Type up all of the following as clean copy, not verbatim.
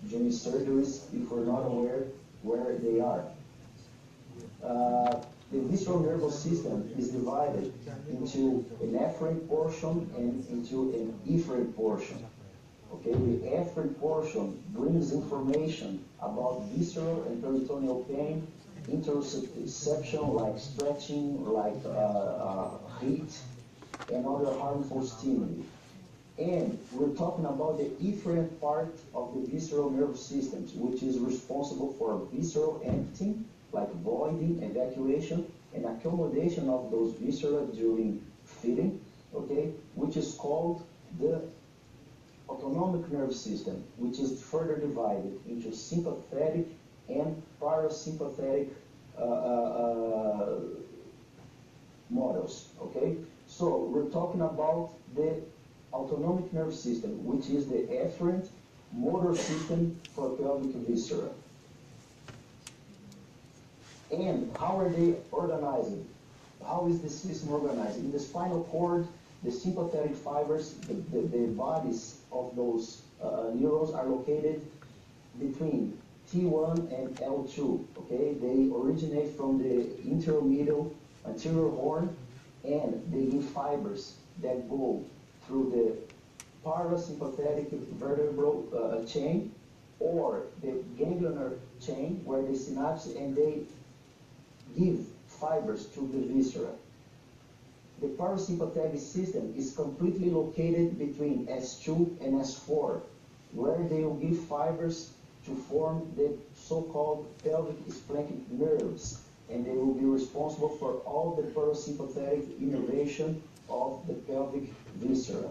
during surgeries if we're not aware where they are. The visceral nervous system is divided into an afferent portion and into an efferent portion. Okay, the afferent portion brings information about visceral and peritoneal pain, interoception like stretching, like heat, and other harmful stimuli. And we're talking about the efferent part of the visceral nervous system, which is responsible for visceral emptying, like voiding, evacuation, and accommodation of those viscera during feeding, okay, which is called the autonomic nervous system, which is further divided into sympathetic and parasympathetic models, okay? So we're talking about the autonomic nervous system, which is the afferent motor system for pelvic viscera. And how are they organized? How is the system organized? In the spinal cord, the sympathetic fibers, the bodies of those neurons are located between T1 and L2, okay? They originate from the intermedial anterior horn, and they give fibers that go through the parasympathetic vertebral chain or the ganglionar chain where they synapse, and they give fibers to the viscera. The parasympathetic system is completely located between S2 and S4, where they will give fibers to form the so-called pelvic splanchnic nerves, and they will be responsible for all the parasympathetic innervation of the pelvic viscera.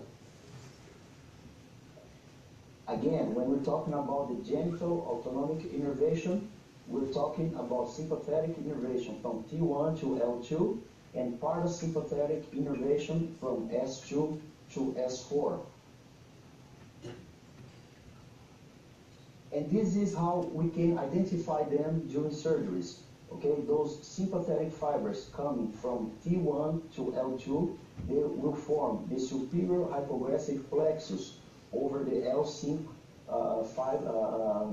Again, when we're talking about the genital autonomic innervation, we're talking about sympathetic innervation from T1 to L2 and parasympathetic innervation from S2 to S4. And this is how we can identify them during surgeries. Okay, those sympathetic fibers coming from T1 to L2, they will form the superior hypoglossal plexus over the L5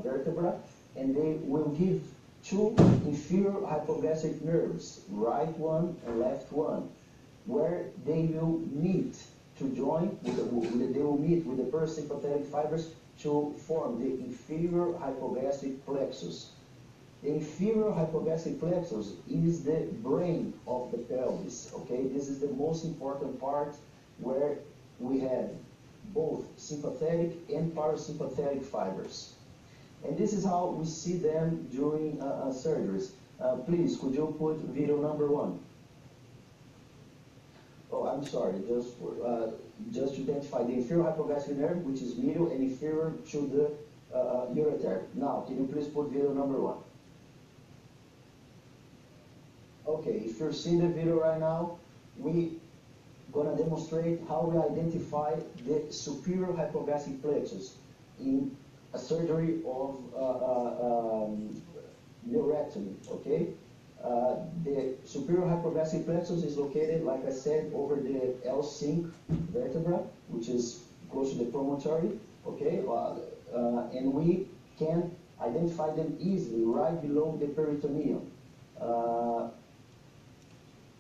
vertebra, and they will give two inferior hypoglossal nerves, right one and left one, where they will meet to join, they will meet with the parasympathetic fibers to form the inferior hypoglossal plexus. The inferior hypoglossal plexus is the brain of the pelvis, okay? This is the most important part where we have both sympathetic and parasympathetic fibers. And this is how we see them during surgeries. Please, could you put video number 1? Oh, I'm sorry, just to identify the inferior hypoglossal nerve, which is medial and inferior to the ureter. Now, can you please put video number 1? Okay, if you're seeing the video right now, we're gonna demonstrate how we identify the superior hypoglossal plexus in a surgery of neurectomy, okay? The superior hypoglossal plexus is located, like I said, over the L5 vertebra, which is close to the promontory, okay? And we can identify them easily right below the peritoneum.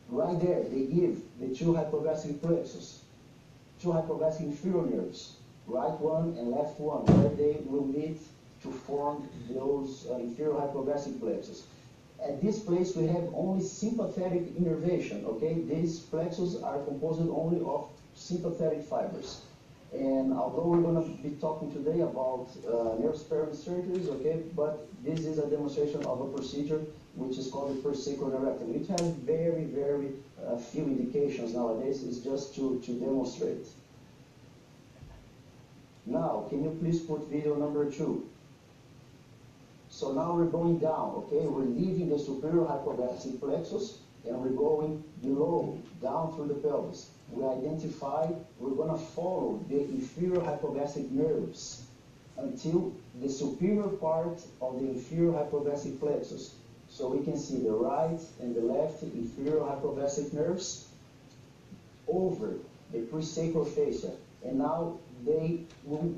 Right there, they give the two hypoglossal plexus, two hypoglossal inferior nerves, right one and left one, where they will meet to form those inferior hypoglossal plexus. At this place, we have only sympathetic innervation, okay? These plexus are composed only of sympathetic fibers. And although we're going to be talking today about nerve-sparing surgeries, okay, but this is a demonstration of a procedure which is called the per-sacral neurectomy. It has very, very few indications nowadays. It's just to demonstrate. Now, can you please put video number 2? So now we're going down, okay? We're leaving the superior hypoglossal plexus and we're going below, down through the pelvis. We identify, we're going to follow the inferior hypoglossal nerves until the superior part of the inferior hypoglossal plexus. So we can see the right and the left inferior hypoglossal nerves over the presacral fascia. And now they will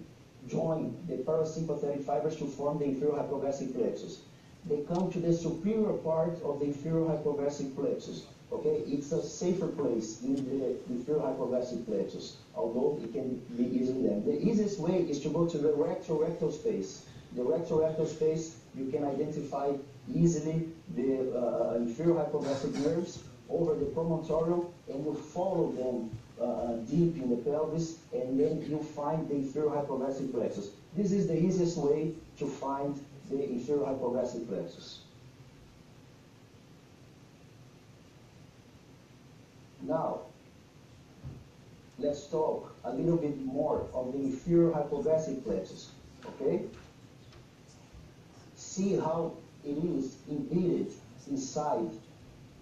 join the parasympathetic fibers to form the inferior hypoglossal plexus. They come to the superior part of the inferior hypoglossal plexus. Okay, it's a safer place in the inferior hypoglossal plexus, although it can be easily done. The easiest way is to go to the rectal space. The rectal space, you can identify easily the inferior hypoglossal nerves over the promontorium, and you follow them deep in the pelvis, and then you find the inferior hypoglossal plexus. This is the easiest way to find the inferior hypoglossal plexus. Now, let's talk a little bit more of the inferior hypoglossal plexus, okay? See how it is embedded inside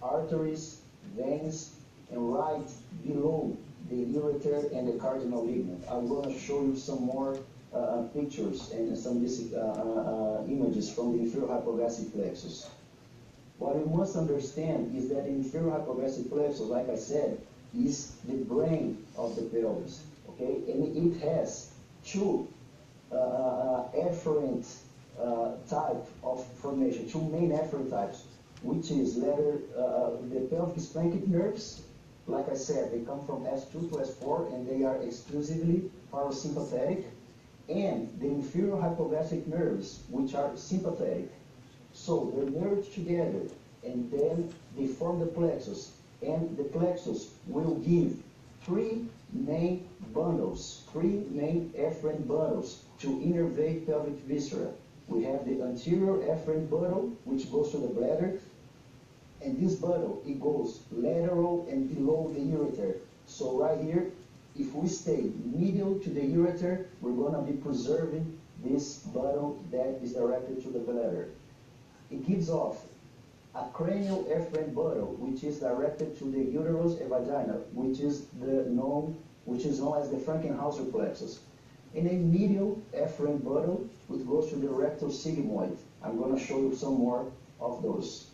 arteries, veins, and right below the ureter and the cardinal ligament. I'm going to show you some more pictures and some images from the inferior hypoglossal plexus. What we must understand is that the inferior hypoglossal plexus, like I said, is the brain of the pelvis, okay? And it has two efferent type of formation, two main efferent types, which is the pelvic splanchnic nerves. Like I said, they come from S2 to S4, and they are exclusively parasympathetic, and the inferior hypoglossal nerves, which are sympathetic. So they're merged together, and then they form the plexus, and the plexus will give three main bundles, three main efferent bundles to innervate pelvic viscera. We have the anterior efferent bundle, which goes to the bladder, and this bundle, it goes lateral and below the ureter. So right here, if we stay medial to the ureter, we're going to be preserving this bundle that is directed to the bladder. It gives off a cranial efferent bundle, which is directed to the uterus and vagina, which is known as the Frankenhauser plexus. And a medial efferent bundle, which goes to the rectal sigmoid. I'm going to show you some more of those.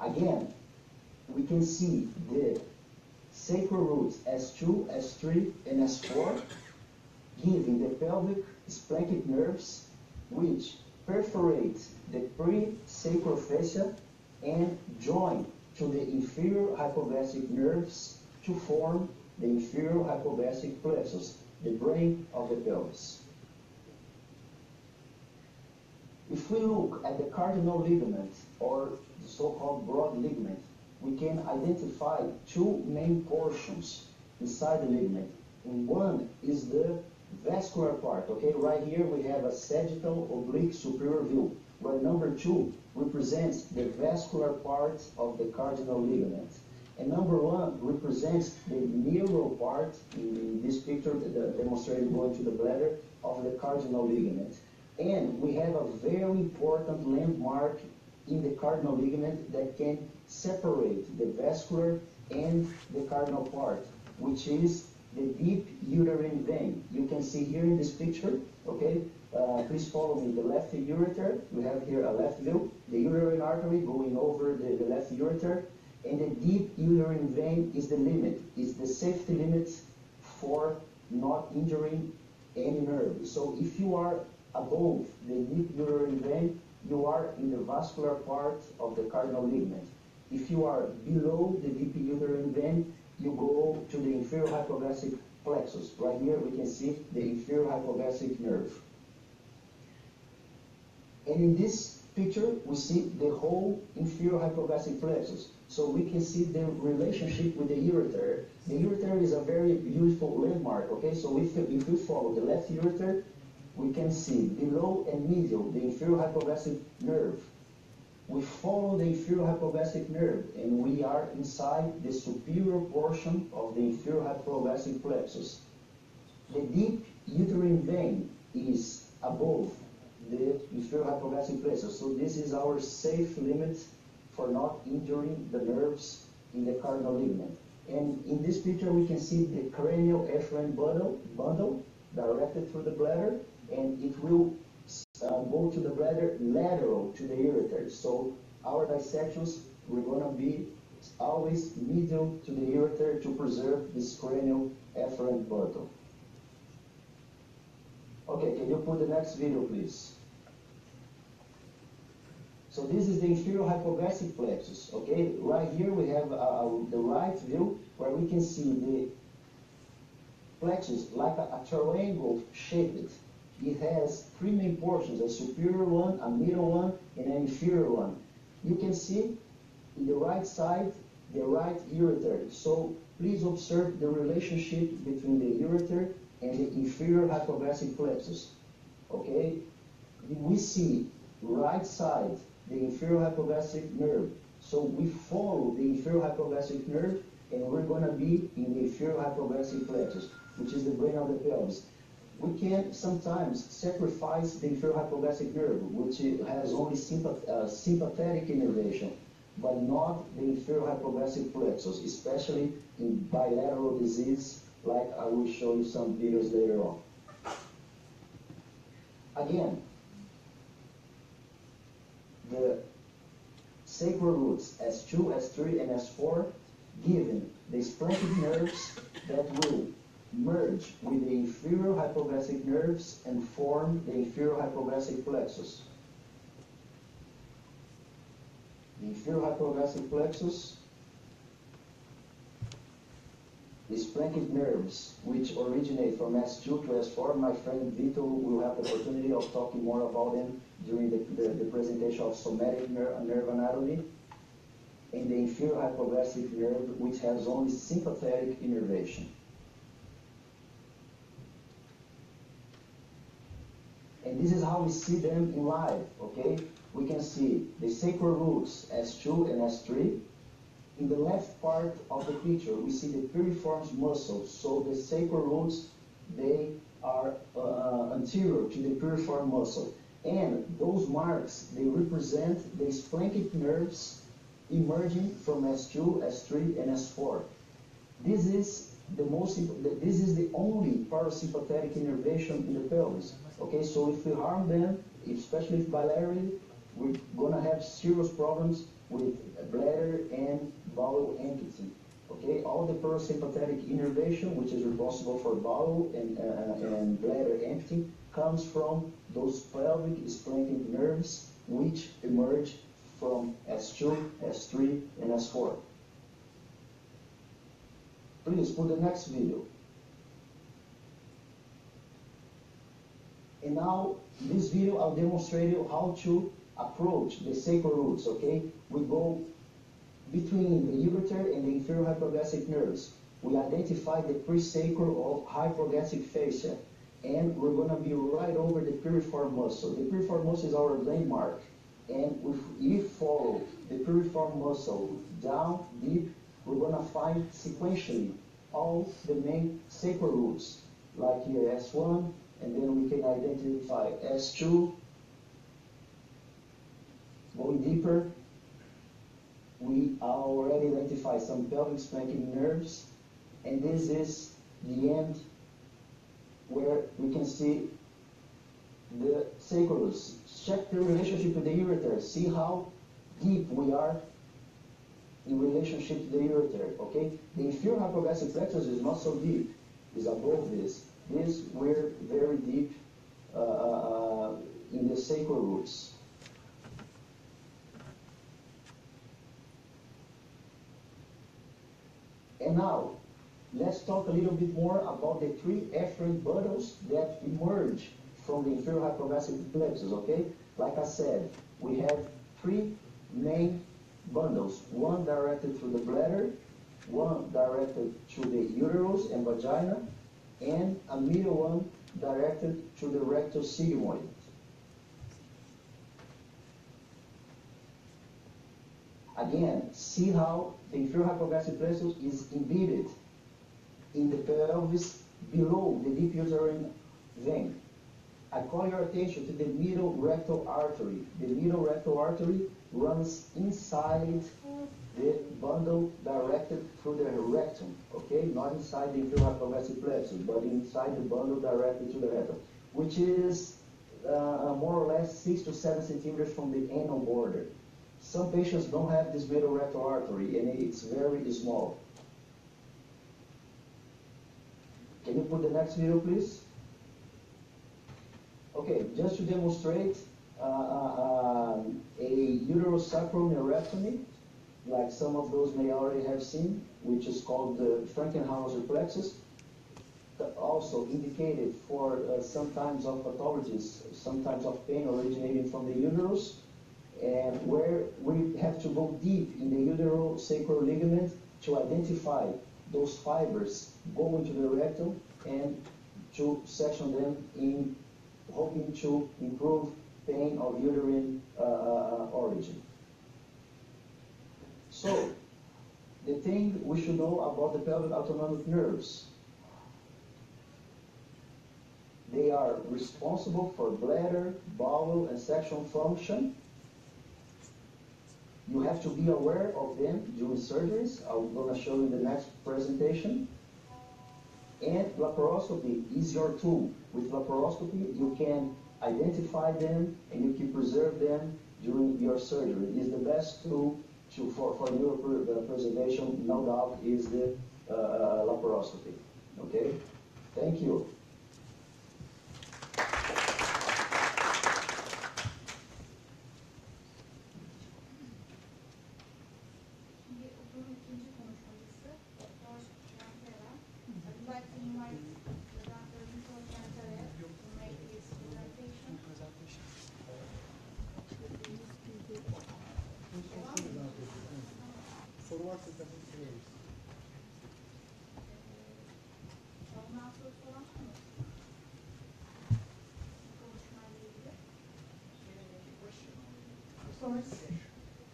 Again, we can see the sacral roots S2, S3, and S4, giving the pelvic splanchnic nerves, which perforate the pre-sacral fascia and join to the inferior hypoglossal nerves to form the inferior hypoglossal plexus, the brain of the pelvis. If we look at the cardinal ligament, or the so-called broad ligament, we can identify two main portions inside the ligament. And one is the vascular part, okay? Right here we have a sagittal oblique superior view, where number 2 represents the vascular part of the cardinal ligament. And number 1 represents the neural part, in this picture demonstrated going to the bladder, of the cardinal ligament. And we have a very important landmark in the cardinal ligament that can separate the vascular and the cardinal part, which is the deep uterine vein. You can see here in this picture, okay? Please follow me. The left ureter, we have here a left view, the uterine artery going over the left ureter, and the deep uterine vein is the limit. It's the safety limit for not injuring any nerve. So if you are above the deep uterine vein, you are in the vascular part of the cardinal ligament. If you are below the deep uterine vein, you go to the inferior hypoglossal plexus. Right here we can see the inferior hypoglossal nerve. And in this picture, we see the whole inferior hypoglossal plexus. So we can see the relationship with the ureter. The ureter is a very beautiful landmark, okay? So if we follow the left ureter, we can see below and medial the inferior hypoglossal nerve. We follow the inferior hypoglossal nerve, and we are inside the superior portion of the inferior hypoglossal plexus. The deep uterine vein is above the inferior hypoglossal plexus, so this is our safe limit for not injuring the nerves in the cardinal ligament. And in this picture, we can see the cranial efferent bundle directed through the bladder, and it will go to the bladder lateral to the ureter. So our dissections, we're going to be always medial to the ureter to preserve this cranial efferent bundle. Okay, can you put the next video, please? So this is the inferior hypogastric plexus, okay? Right here we have the right view where we can see the plexus like a triangle shaped. It has three main portions, a superior one, a middle one, and an inferior one. You can see in the right side, the right ureter. So please observe the relationship between the ureter and the inferior hypogastric plexus, okay? We see right side, the inferior hypogastric nerve. So we follow the inferior hypogastric nerve and we're going to be in the inferior hypogastric plexus, which is the brain of the pelvis. We can sometimes sacrifice the inferior hypogastric nerve, which has only sympathetic innervation, but not the inferior hypogastric plexus, especially in bilateral disease, like I will show you some videos later on. Again, the sacral roots S2, S3, and S4, given the splanchnic nerves that will merge with the inferior hypogastric nerves and form the inferior hypogastric plexus. The inferior hypogastric plexus, the splanchnic nerves, which originate from S2 to S4. My friend Vito will have the opportunity of talking more about them during the presentation of somatic nerve anatomy, and the inferior hypogastric nerve, which has only sympathetic innervation. And this is how we see them in live, okay? We can see the sacral roots, S2 and S3. In the left part of the picture, we see the piriform muscles. So the sacral roots, they are anterior to the piriform muscle. And those marks, they represent the splanchnic nerves emerging from S2, S3, and S4. This is the only parasympathetic innervation in the pelvis. Okay, so if we harm them, especially if bilaterally, we're gonna have serious problems with bladder and bowel emptying. Okay, all the parasympathetic innervation, which is responsible for bowel and bladder emptying, comes from those pelvic splanchnic nerves which emerge from S2, S3, and S4. Please put the next video. And now, in this video, I'll demonstrate you how to approach the sacral roots, okay? We go between the ureter and the inferior hypogastric nerves. We identify the presacral or hypogastric fascia, and we're going to be right over the piriform muscle. The piriform muscle is our landmark, and if we follow the piriform muscle down deep, we're going to find sequentially all the main sacral roots, like here S1, and then we can identify S2. Going deeper, we already identify some pelvic splanchnic nerves, and this is the end where we can see the sacral roots. Check the relationship with the ureter. See how deep we are in relationship to the ureter, okay? The inferior hypogastric plexus is not so deep, it's above this. This, we're very deep in the sacral roots. And now, let's talk a little bit more about the three efferent bundles that emerge from the inferior hypogastric plexus, okay? Like I said, we have three main bundles, one directed to the bladder, one directed to the uterus and vagina, and a middle one directed to the rectus sigmoid. Again, see how the inferior hypogastric plexus is embedded in the pelvis below the deep uterine vein. I call your attention to the middle rectal artery. The middle rectal artery runs inside the bundle directed through the rectum, okay? Not inside the inferior hypogastric plexus, but inside the bundle directed to the rectum, which is more or less 6 to 7 centimeters from the anal border. Some patients don't have this middle rectal artery, and it's very small. Can you put the next video, please? Okay, just to demonstrate a uterosacral neurectomy, like some of those may already have seen, which is called the Frankenhauser plexus, also indicated for some types of pathologies, some types of pain originating from the uterus, and where we have to go deep in the uterosacral ligament to identify those fibers going to the rectum and to section them in, hoping to improve pain of uterine origin. So, the thing we should know about the pelvic autonomic nerves: they are responsible for bladder, bowel, and sexual function. You have to be aware of them during surgeries. I'm going to show you in the next presentation. And laparoscopy is your tool. With laparoscopy, you can identify them and you can preserve them during your surgery. It is the best tool for neuropreservation, no doubt, is the laparoscopy. Okay? Thank you.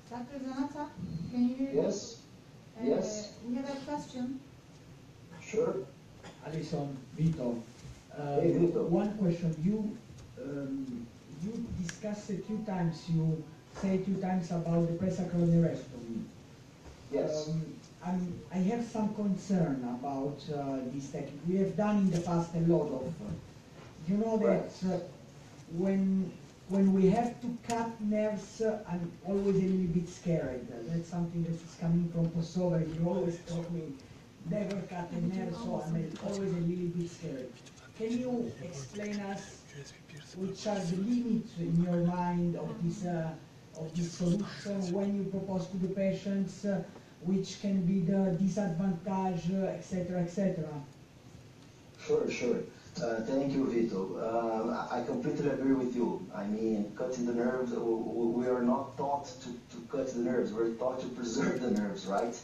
Dr. Zanata, can you hear me? Yes. Yes. We have a question. Sure. Alison, Vito. Hey, Vito. One question. You discussed a few times, you say 2 times about the presacral neurectomy. Yes. I have some concern about this technique. We have done in the past a lot of. You know that when we have to cut nerves, I'm always a little bit scared. That's something that is coming from Kosovo. You always taught me never cut a nerve, so I'm always a little bit scared. Can you explain us which are the limits in your mind of this solution when you propose to the patients, which can be the disadvantage, etc., etc.? Sure. Thank you, Vito. I completely agree with you. I mean, cutting the nerves, we are not taught to cut the nerves. We're taught to preserve the nerves, right?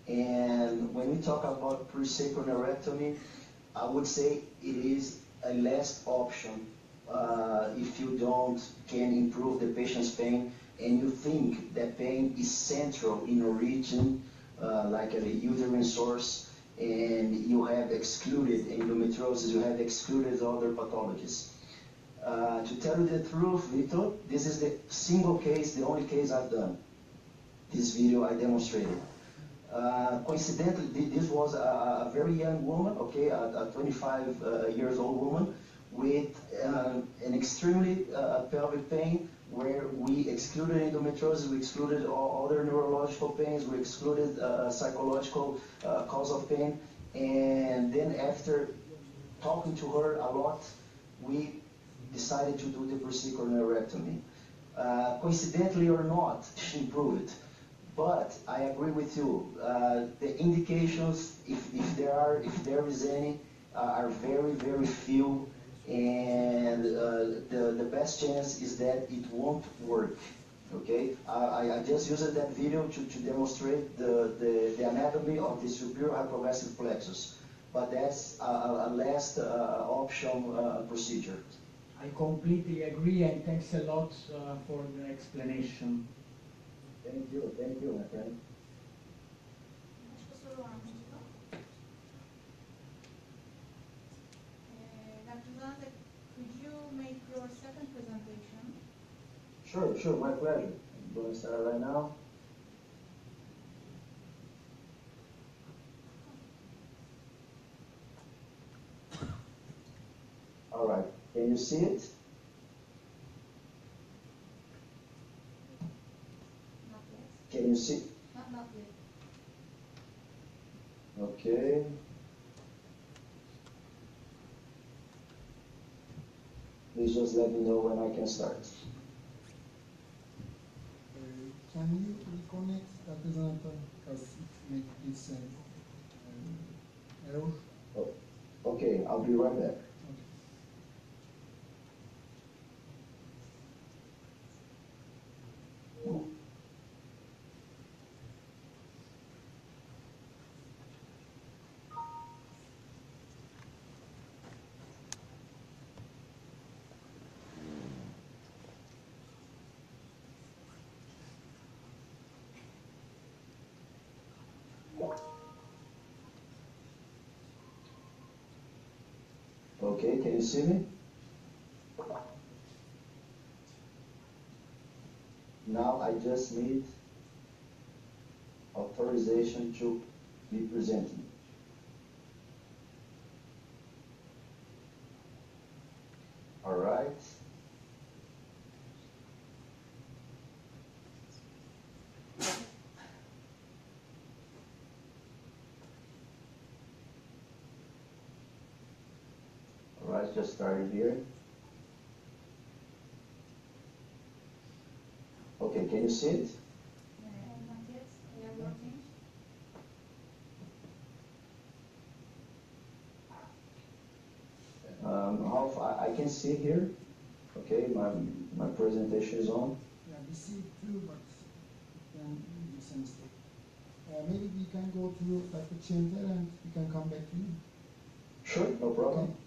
And when we talk about presacral neurectomy, I would say it is a last option if you can improve the patient's pain and you think that pain is central in a region like a uterine source, and you have excluded endometriosis, you have excluded other pathologies. To tell you the truth, Vito, this is the single case, the only case I've done. This video I demonstrated. Coincidentally, this was a very young woman, okay, a 25 years old woman with an extremely pelvic pain, where we excluded endometriosis, we excluded all other neurological pains, we excluded psychological cause of pain, and then after talking to her a lot, we decided to do the presacral neurectomy. Coincidentally or not, she improved. But I agree with you. The indications, if there is any, are very, very few, and the best chance is that it won't work. Okay, I just used that video to demonstrate the anatomy of the superior hypoglossal plexus, but that's a last option procedure. I completely agree, and thanks a lot for the explanation. Thank you, my friend. Başka soru var mı acaba? Dr. Zanata, could you make your second presentation? Sure, my pleasure. I'm going to start right now. All right, can you see it? you see? Not yet. Okay. Please just let me know when I can start. Can you reconnect that presenter because it makes this error? Oh, okay, I'll be right back. Okay. Okay, can you see me? Now I just need authorization to be presenting. All right. All right, just started here. Okay, can you see it? Not yet. We are working. I can see here. Okay, my presentation is on. Yeah, we see it too, but then it's a mistake. Maybe we can go to Dr. Chandler and we can come back to you. Sure, no problem. Okay.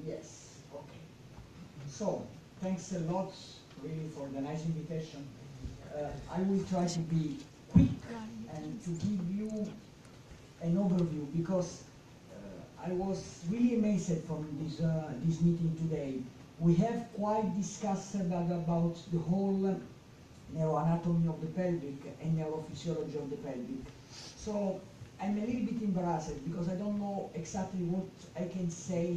Yes, okay. So, thanks a lot really for the nice invitation. I will try to be quick and to give you an overview because I was really amazed from this meeting today. We have quite discussed about the whole neuroanatomy of the pelvic and neurophysiology of the pelvic. So I'm a little bit embarrassed because I don't know exactly what I can say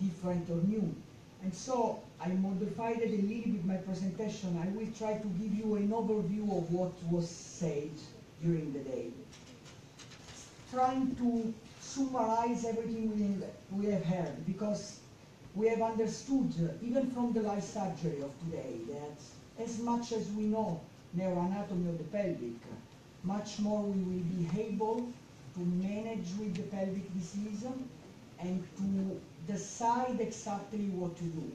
different or new. And so I modified a little bit my presentation. I will try to give you an overview of what was said during the day. Trying to summarize everything we have heard because we have understood, even from the life surgery of today, that as much as we know neuroanatomy of the pelvic, much more we will be able to manage with the pelvic disease and to decide exactly what to do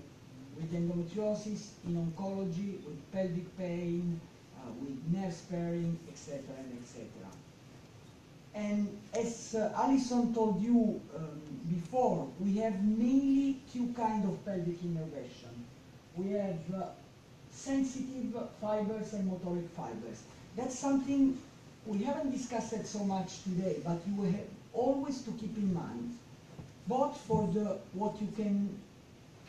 with endometriosis, in oncology, with pelvic pain, with nerve sparing, etc. and etc. And as Alison told you before, we have mainly two kinds of pelvic innervation. We have sensitive fibers and motoric fibers. That's something we haven't discussed it so much today, but you have always to keep in mind, both for what you can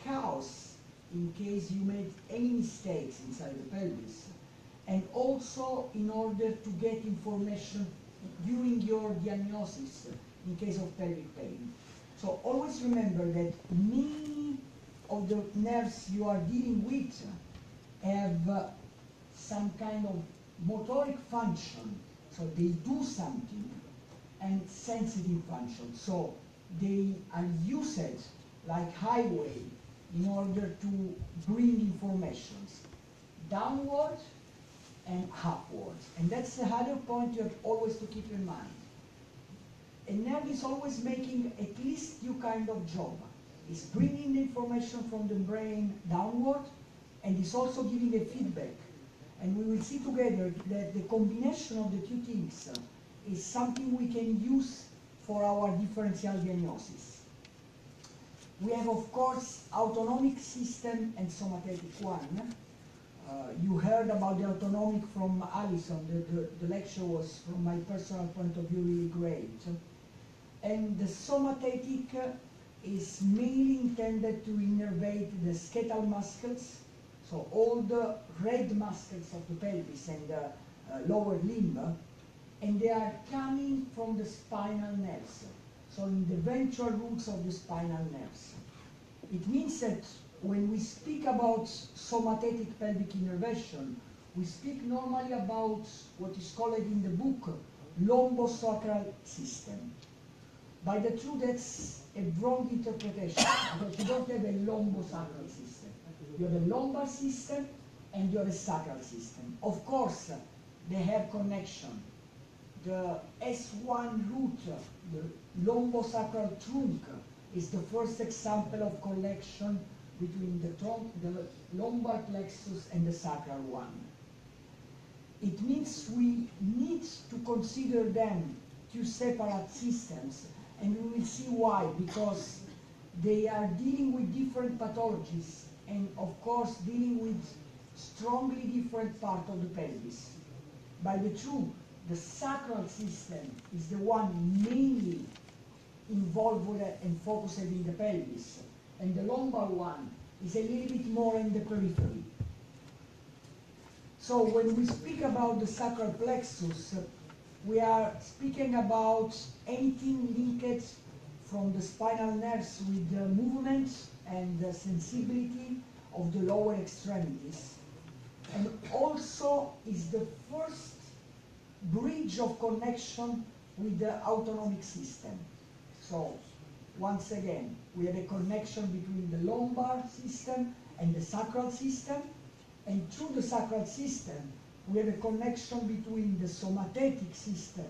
cause in case you made any mistakes inside the pelvis, and also in order to get information during your diagnosis in case of pelvic pain. So always remember that many of the nerves you are dealing with have some kind of motoric function, so they do something, and sensitive function. So they are used like highway in order to bring informations downward and upwards. And that's the other point you have always to keep in mind. A nerve is always making at least two kind of job. It's bringing the information from the brain downward, and it's also giving a feedback. And we will see together that the combination of the two things is something we can use for our differential diagnosis. We have, of course, autonomic system and somatic one. You heard about the autonomic from Alison. The lecture was, from my personal point of view, really great. And the somatic is mainly intended to innervate the skeletal muscles, so all the red muscles of the pelvis and the lower limb, and they are coming from the spinal nerves, so in the ventral roots of the spinal nerves. It means that when we speak about somatic pelvic innervation, we speak normally about what is called in the book lumbosacral system. By the truth, that's a wrong interpretation, because you don't have a lumbosacral system. You have a lumbar system and you have a sacral system. Of course, they have connection. The S1 root, the lumbosacral trunk, is the first example of connection between the lumbar plexus and the sacral one. It means we need to consider them two separate systems, and we will see why, because they are dealing with different pathologies and, of course, dealing with strongly different part of the pelvis. By the truth, the sacral system is the one mainly involved with and focused in the pelvis, and the lumbar one is a little bit more in the periphery. So when we speak about the sacral plexus, we are speaking about anything linked from the spinal nerves with the movement and the sensibility of the lower extremities, and also is the first bridge of connection with the autonomic system. So, once again, we have a connection between the lumbar system and the sacral system, and through the sacral system, we have a connection between the somatic system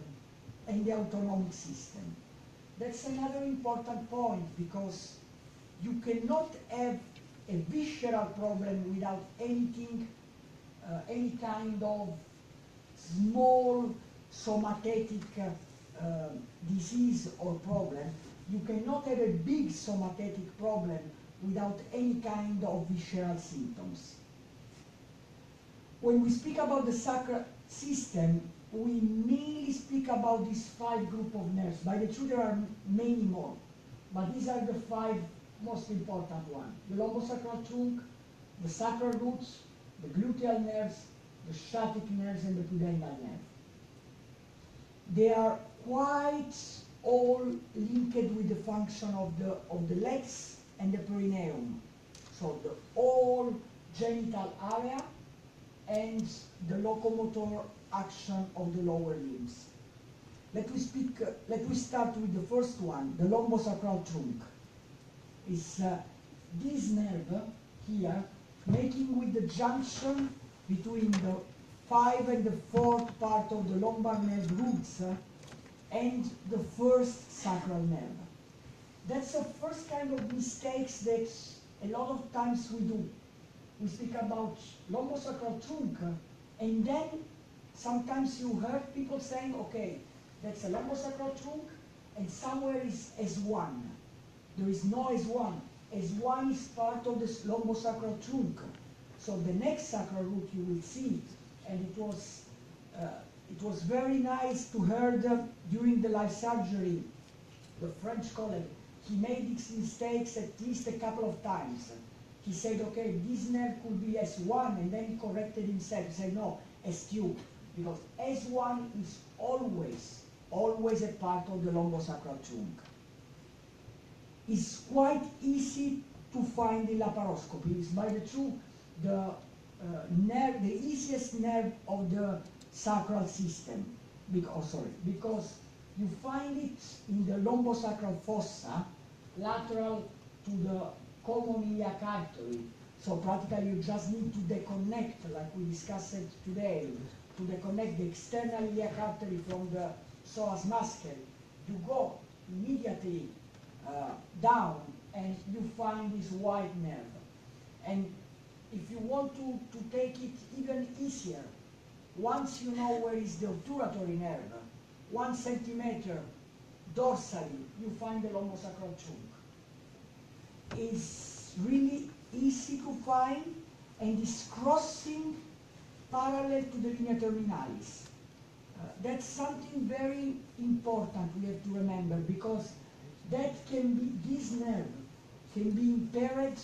and the autonomic system. That's another important point, because you cannot have a visceral problem without anything, any kind of small somatic disease or problem. You cannot have a big somatic problem without any kind of visceral symptoms. When we speak about the sacral system, we mainly speak about these 5 groups of nerves. By the truth, there are many more, but these are the 5 most important ones. The lumbosacral trunk, the sacral roots, the gluteal nerves, the sciatic nerves, and the pudendal nerve. They are quite all linked with the function of the legs and the perineum. So the whole genital area and the locomotor action of the lower limbs. Let me start with the first one, the lumbosacral trunk. It's this nerve here, making with the junction between the 5 and the 4th part of the lumbar nerve roots and the first sacral nerve. That's the first kind of mistakes that a lot of times we do. We speak about lumbosacral trunk, and then sometimes you heard people saying, okay, that's a lumbosacral trunk, and somewhere is S1. There is no S1. S1 is part of this lumbosacral trunk. So the next sacral root you will see it, and it was very nice to hear during the life surgery, the French colleague, he made these mistakes at least a couple of times. He said, okay, this nerve could be S1, and then he corrected himself. He said, no, S2, because S1 is always a part of the lumbosacral trunk. It's quite easy to find in laparoscopy. It's by the truth the easiest nerve of the sacral system, because you find it in the lumbosacral fossa, lateral to the common iliac artery. So practically you just need to deconnect, like we discussed today, to deconnect the external iliac artery from the psoas muscle. You go immediately down and you find this white nerve. And if you want to take it even easier, once you know where is the obturatory nerve, 1 centimeter dorsally, you find the lumbosacral trunk. It's really easy to find and is crossing parallel to the linea terminalis. That's something very important we have to remember, because that can be, this nerve can be impaired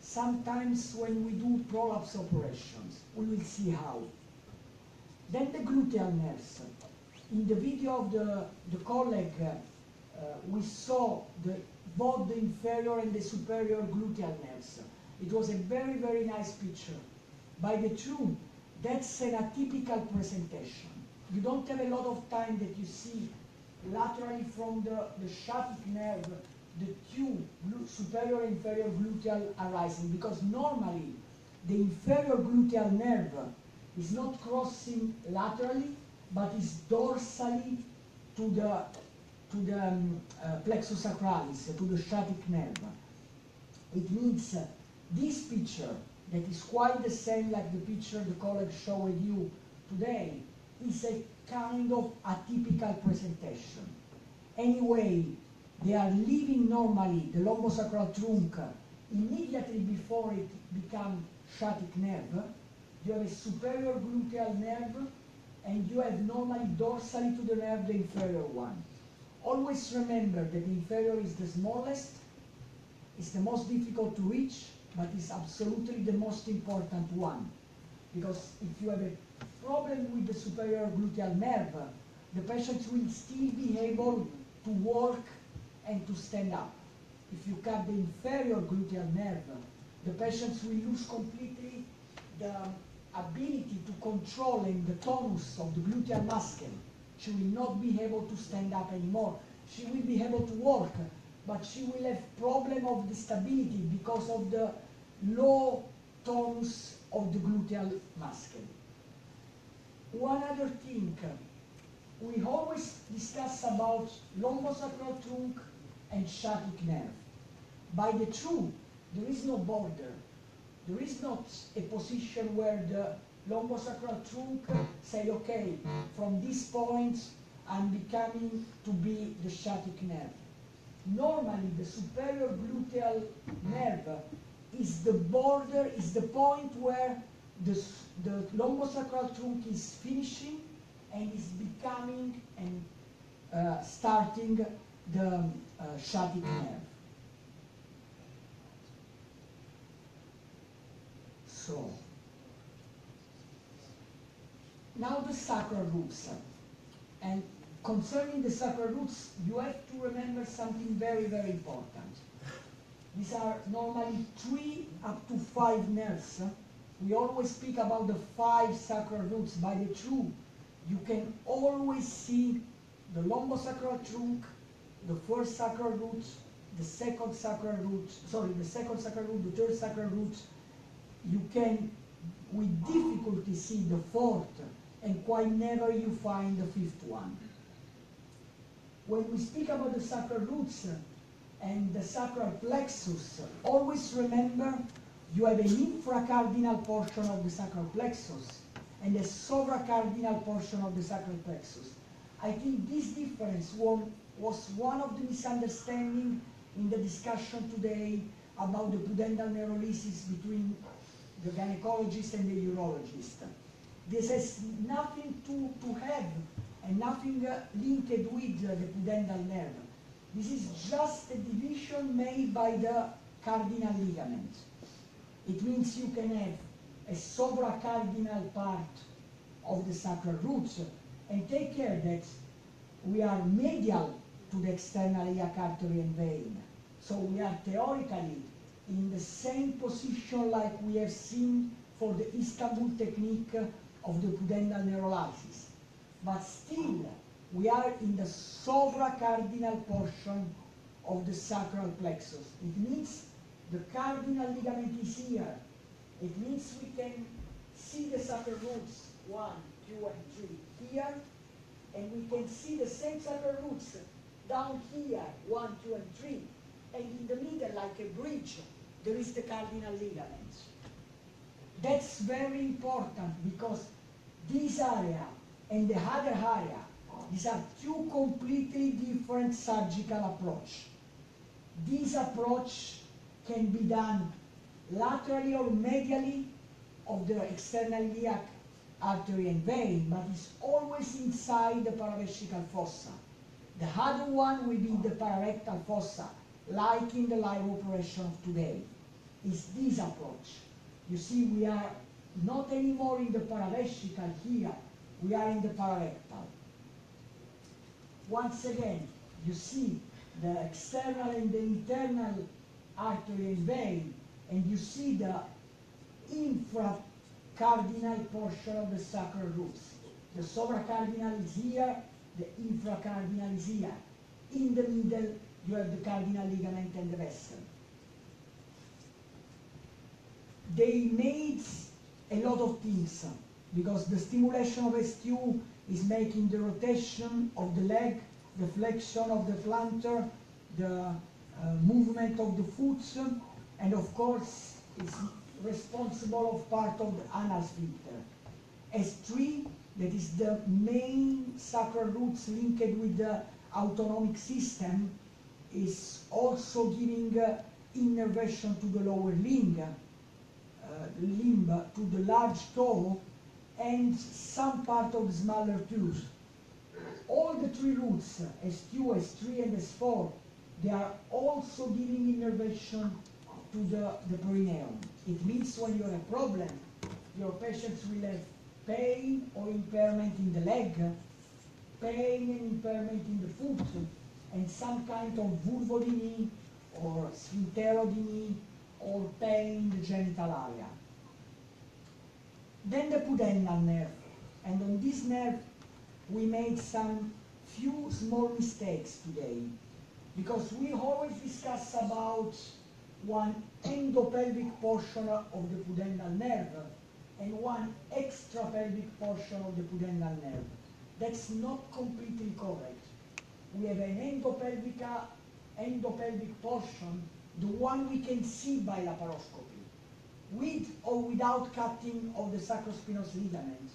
sometimes when we do prolapse operations. We will see how. Then the gluteal nerves. In the video of the colleague, we saw both the inferior and the superior gluteal nerves. It was a very, very nice picture. By the truth, that's an atypical presentation. You don't have a lot of time that you see laterally from the sciatic nerve the two superior and inferior gluteal arising, because normally the inferior gluteal nerve is not crossing laterally, but is dorsally to the plexus sacralis, to the sciatic nerve. It means this picture, that is quite the same like the picture the colleague showed you today, is a kind of atypical presentation. Anyway, they are leaving normally the lumbosacral trunk immediately before it becomes sciatic nerve. You have a superior gluteal nerve, and you have normally dorsally to the nerve the inferior one. Always remember that the inferior is the smallest, it's the most difficult to reach, but it's absolutely the most important one. Because if you have a problem with the superior gluteal nerve, the patient will still be able to walk and to stand up. If you cut the inferior gluteal nerve, the patients will lose completely the ability to control and the tonus of the gluteal muscle. She will not be able to stand up anymore. She will be able to walk, but she will have problem of the stability because of the low tonus of the gluteal muscle. One other thing, we always discuss about lumbosacral trunk and sciatic nerve. By the truth, there is no border. There is not a position where the lumbosacral trunk say, okay, from this point I'm becoming to be the sciatic nerve. Normally, the superior gluteal nerve is the border, is the point where the lumbosacral trunk is finishing and is becoming and starting the sciatic nerve. So, now the sacral roots. And concerning the sacral roots, you have to remember something very, very important. These are normally 3 up to 5 nerves. We always speak about the 5 sacral roots. By the truth, you can always see the lumbosacral trunk, the first sacral root, the second sacral root, the third sacral root. You can, with difficulty, see the 4th, and quite never you find the 5th one. When we speak about the sacral roots and the sacral plexus, always remember you have an infracardinal portion of the sacral plexus and a supracardinal portion of the sacral plexus. I think this difference was one of the misunderstandings in the discussion today about the pudendal neurolysis between the gynecologist and the urologist. This has nothing to have and nothing linked with the pudendal nerve. This is just a division made by the cardinal ligament. It means you can have a supracardinal part of the sacral roots, and take care that we are medial to the external iliac artery and vein. So we are theoretically in the same position like we have seen for the Istanbul technique of the pudendal neurolysis. But still, we are in the supracardinal portion of the sacral plexus. It means the cardinal ligament is here. It means we can see the sacral roots 1, 2, and 3 here, and we can see the same sacral roots down here 1, 2, and 3. and in the middle, like a bridge, there is the cardinal ligament. That's very important because this area and the other area, these are two completely different surgical approaches. This approach can be done laterally or medially of the external iliac artery and vein, but it's always inside the paravesical fossa. The other one will be in the pararectal fossa, like in the live operation of today. Is this approach. You see, we are not anymore in the paravesical here, we are in the pararectal. Once again, you see the external and the internal artery and vein, and you see the infracardinal portion of the sacral roots. The supracardinal is here, the infracardinal is here. In the middle, you have the cardinal ligament and the vessel. They made a lot of things because the stimulation of STU is making the rotation of the leg, the flexion of the plantar, the movement of the foot, and of course it's responsible of part of the anal sphincter. S3, that is the main sacral roots linked with the autonomic system, is also giving innervation to the lower limb, to the large toe, and some part of the smaller toes. All the three roots, S2, S3, and S4, they are also giving innervation to the perineum. It means when you have a problem, your patients will have pain or impairment in the leg, pain and impairment in the foot, and some kind of vulvodyny or sphincterodyny or pain in the genital area. Then the pudendal nerve, and on this nerve we made some few small mistakes today, because we always discuss about one endopelvic portion of the pudendal nerve and one extrapelvic portion of the pudendal nerve. That's not completely correct. We have an endopelvic portion, the one we can see by laparoscopy, with or without cutting of the sacrospinous ligament.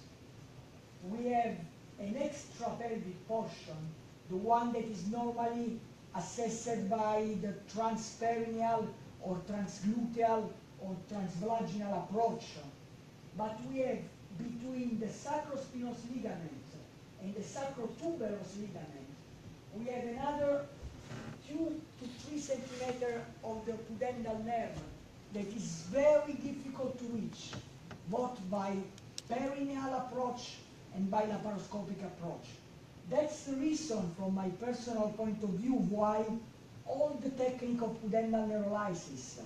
We have an extrapelvic portion, the one that is normally assessed by the transperineal or transgluteal or transvaginal approach. But we have between the sacrospinous ligament and the sacrotuberous ligament, we have another 2 to 3 centimeters of the pudendal nerve that is very difficult to reach, both by perineal approach and by laparoscopic approach. That's the reason, from my personal point of view, why all the technique of pudendal neurolysis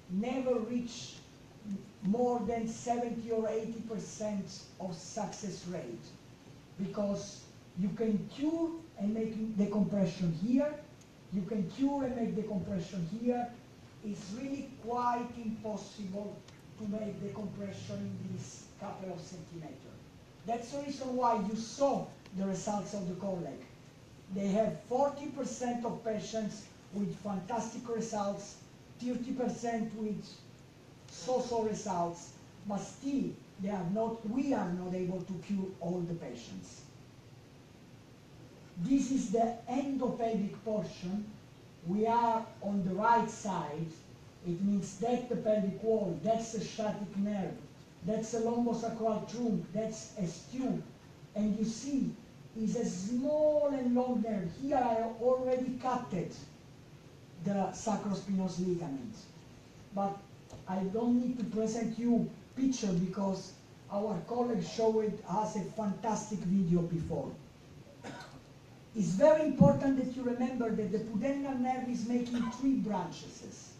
never reach more than 70 or 80% of success rate, because you can cure and make decompression here, you can cure and make decompression here. It's really quite impossible to make decompression in this couple of centimeters. That's the reason why you saw the results of the colleague. They have 40% of patients with fantastic results, 30% with so-so results, but still we are not able to cure all the patients. This is the endopelvic portion. We are on the right side. It means that the pelvic wall, that's the sciatic nerve, that's the lumbosacral trunk, that's S2. And you see, it's a small and long nerve. Here I already cut the sacrospinous ligament. But I don't need to present you picture because our colleague showed us a fantastic video before. It's very important that you remember that the pudendal nerve is making 3 branches.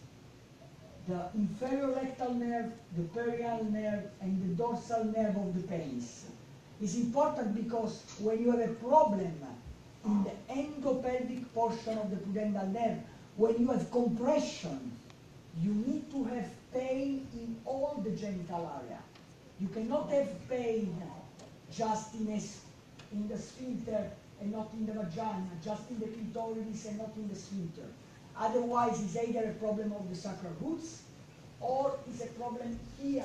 The inferior rectal nerve, the perineal nerve, and the dorsal nerve of the penis. It's important because when you have a problem in the endopelvic portion of the pudendal nerve, when you have compression, you need to have pain in all the genital area. You cannot have pain just in the sphincter and not in the vagina, just in the clitoris and not in the sphincter. Otherwise, it's either a problem of the sacral roots or it's a problem here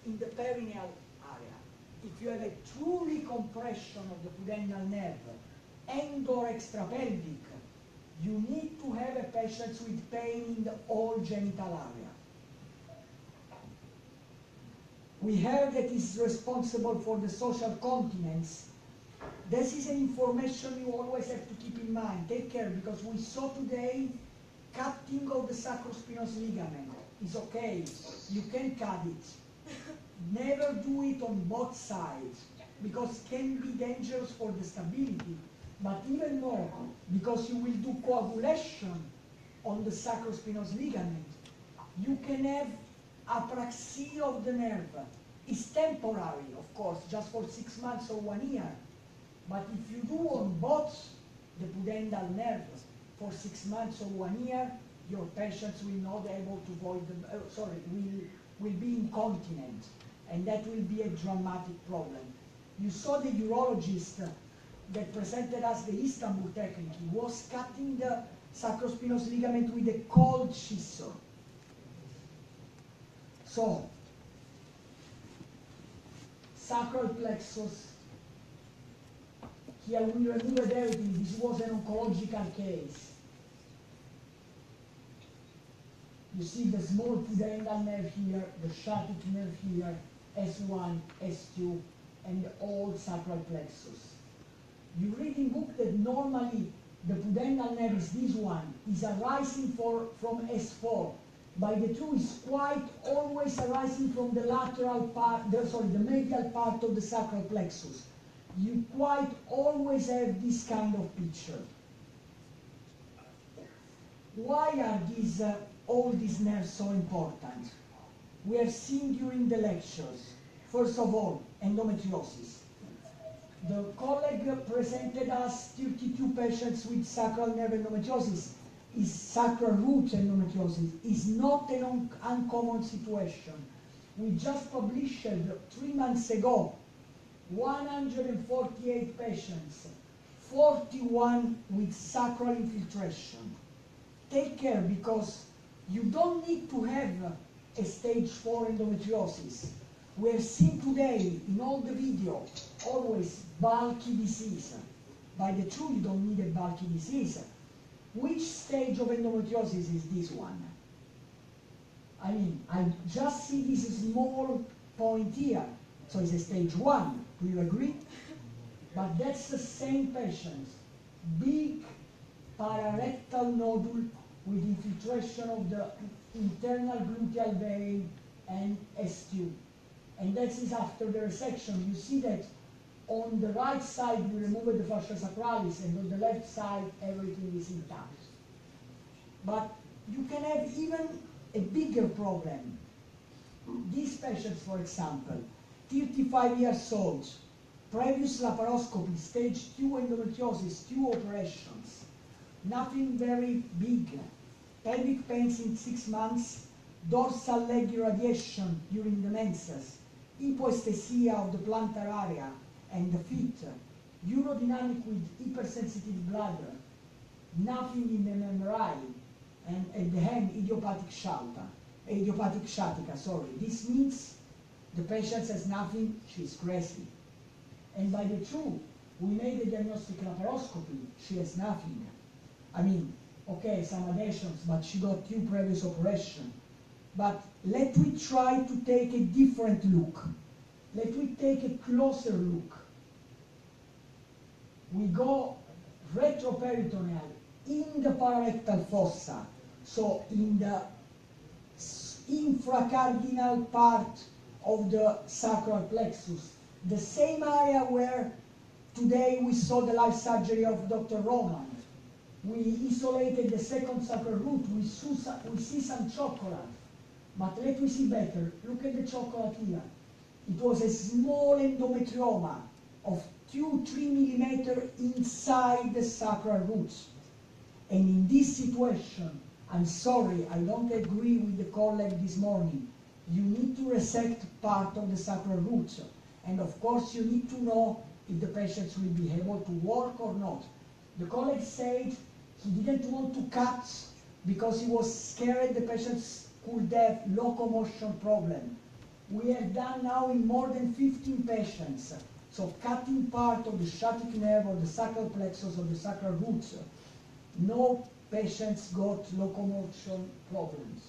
in the perineal area. If you have a true recompression of the pudendal nerve and or extrapelvic, you need to have a patient with pain in the whole genital area. We heard that it's responsible for the social continence. This is an information you always have to keep in mind. Take care, because we saw today cutting of the sacrospinous ligament is okay. You can cut it. Never do it on both sides, because it can be dangerous for the stability. But even more, because you will do coagulation on the sacrospinous ligament, you can have apraxia of the nerve. It's temporary, of course, just for 6 months or 1 year. But if you do on both the pudendal nerve for 6 months or 1 year, your patients will not be able to avoid the, will be incontinent, and that will be a dramatic problem. You saw the urologist that presented us the Istanbul technique. He was cutting the sacrospinous ligament with a cold scissor. So, sacral plexus, here we removed everything. This was an oncological case. You see the small pudendal nerve here, the sciatic nerve here, S1, S2, and the old sacral plexus. You read in book that normally the pudendal nerve is this one, is arising from S4. By the truth, is quite always arising from the lateral part, the medial part of the sacral plexus. You quite always have this kind of picture. Why are these, all these nerves so important? We have seen during the lectures, first of all, endometriosis. The colleague presented us 32 patients with sacral nerve endometriosis. Is sacral root endometriosis is not an uncommon situation. We just published 3 months ago 148 patients, 41 with sacral infiltration. Take care, because you don't need to have a stage 4 endometriosis. We have seen today in all the video always bulky disease. By the truth, you don't need a bulky disease. Which stage of endometriosis is this one? I mean, I just see this small point here. So it's a stage 1, do you agree? But that's the same patient. Big pararectal nodule with infiltration of the internal gluteal vein and S2. And that is after the resection. You see that on the right side we removed the fascia sacralis, and on the left side everything is intact. But you can have even a bigger problem. These patients, for example, 35 years old, previous laparoscopy, stage 2 endometriosis, 2 operations, nothing very big, pelvic pains in 6 months, dorsal leg irradiation during the menses, hypoesthesia of the plantar area and the feet, urodynamic with hypersensitive bladder, nothing in an MRI, and at the end, idiopathic sciatica, sorry. This means the patient says nothing, she's crazy. And by the truth, we made a diagnostic laparoscopy, she has nothing. I mean, okay, some adhesions, but she got 2 previous operations. But let we try to take a different look. Let we take a closer look. We go retroperitoneal in the pararectal fossa, so in the infracardinal part of the sacral plexus, the same area where today we saw the live surgery of Dr. Roman. We isolated the second sacral root, we see some chocolate, but let me see better. Look at the chocolate here. It was a small endometrioma of 2-3 millimeters inside the sacral roots. And in this situation, I'm sorry, I don't agree with the colleague this morning. You need to resect part of the sacral roots. And of course, you need to know if the patients will be able to work or not. The colleague said he didn't want to cut because he was scared the patients could have locomotion problem. We have done now in more than 15 patients, so cutting part of the sciatic nerve or the sacral plexus or the sacral roots. No patients got locomotion problems.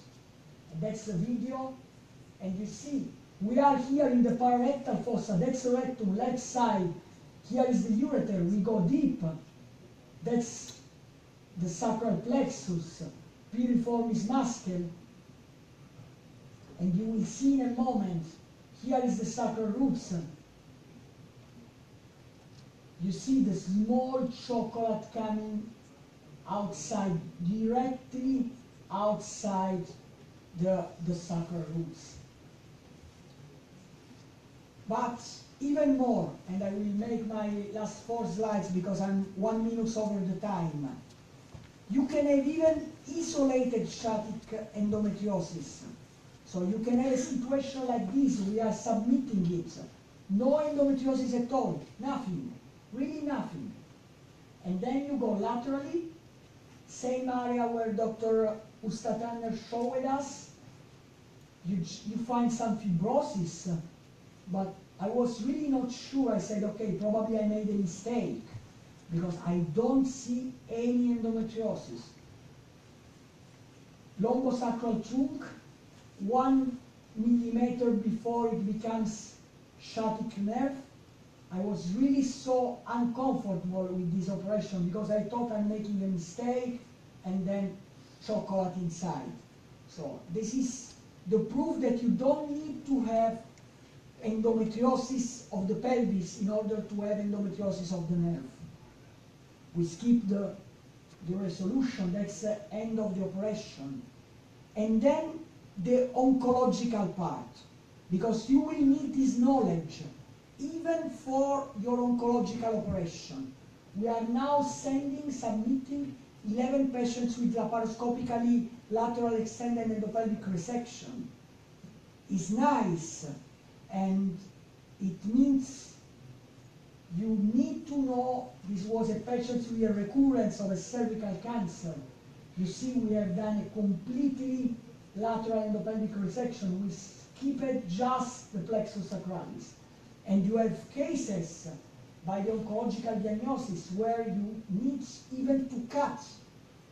And that's the video, and you see, we are here in the pararectal fossa, that's the rectum, left side. Here is the ureter, we go deep. That's the sacral plexus, piriformis muscle. And you will see in a moment, here is the sacral roots. You see the small chocolate coming outside, directly outside the sacral roots. But even more, and I will make my last 4 slides because I'm 1 minute over the time. You can have even isolated sciatic endometriosis. So you can have a situation like this, we are submitting it. No endometriosis at all, nothing, really nothing. And then you go laterally, same area where Dr. Ustataner showed us. You find some fibrosis, but I was really not sure. I said, okay, probably I made a mistake because I don't see any endometriosis. Lumbosacral trunk, 1 millimeter before it becomes sciatic nerve. I was really so uncomfortable with this operation because I thought I'm making a mistake and then chocolate inside. So this is the proof that you don't need to have endometriosis of the pelvis in order to have endometriosis of the nerve. We skip the resolution, that's the end of the operation. And then the oncological part, because you will need this knowledge even for your oncological operation. We are now submitting 11 patients with laparoscopically lateral extended endopelvic resection. It's nice, and it means you need to know this was a patient with a recurrence of a cervical cancer. You see, we have done a completely lateral endopelvic resection. We skipped just the plexus sacralis. And you have cases by the oncological diagnosis where you need even to cut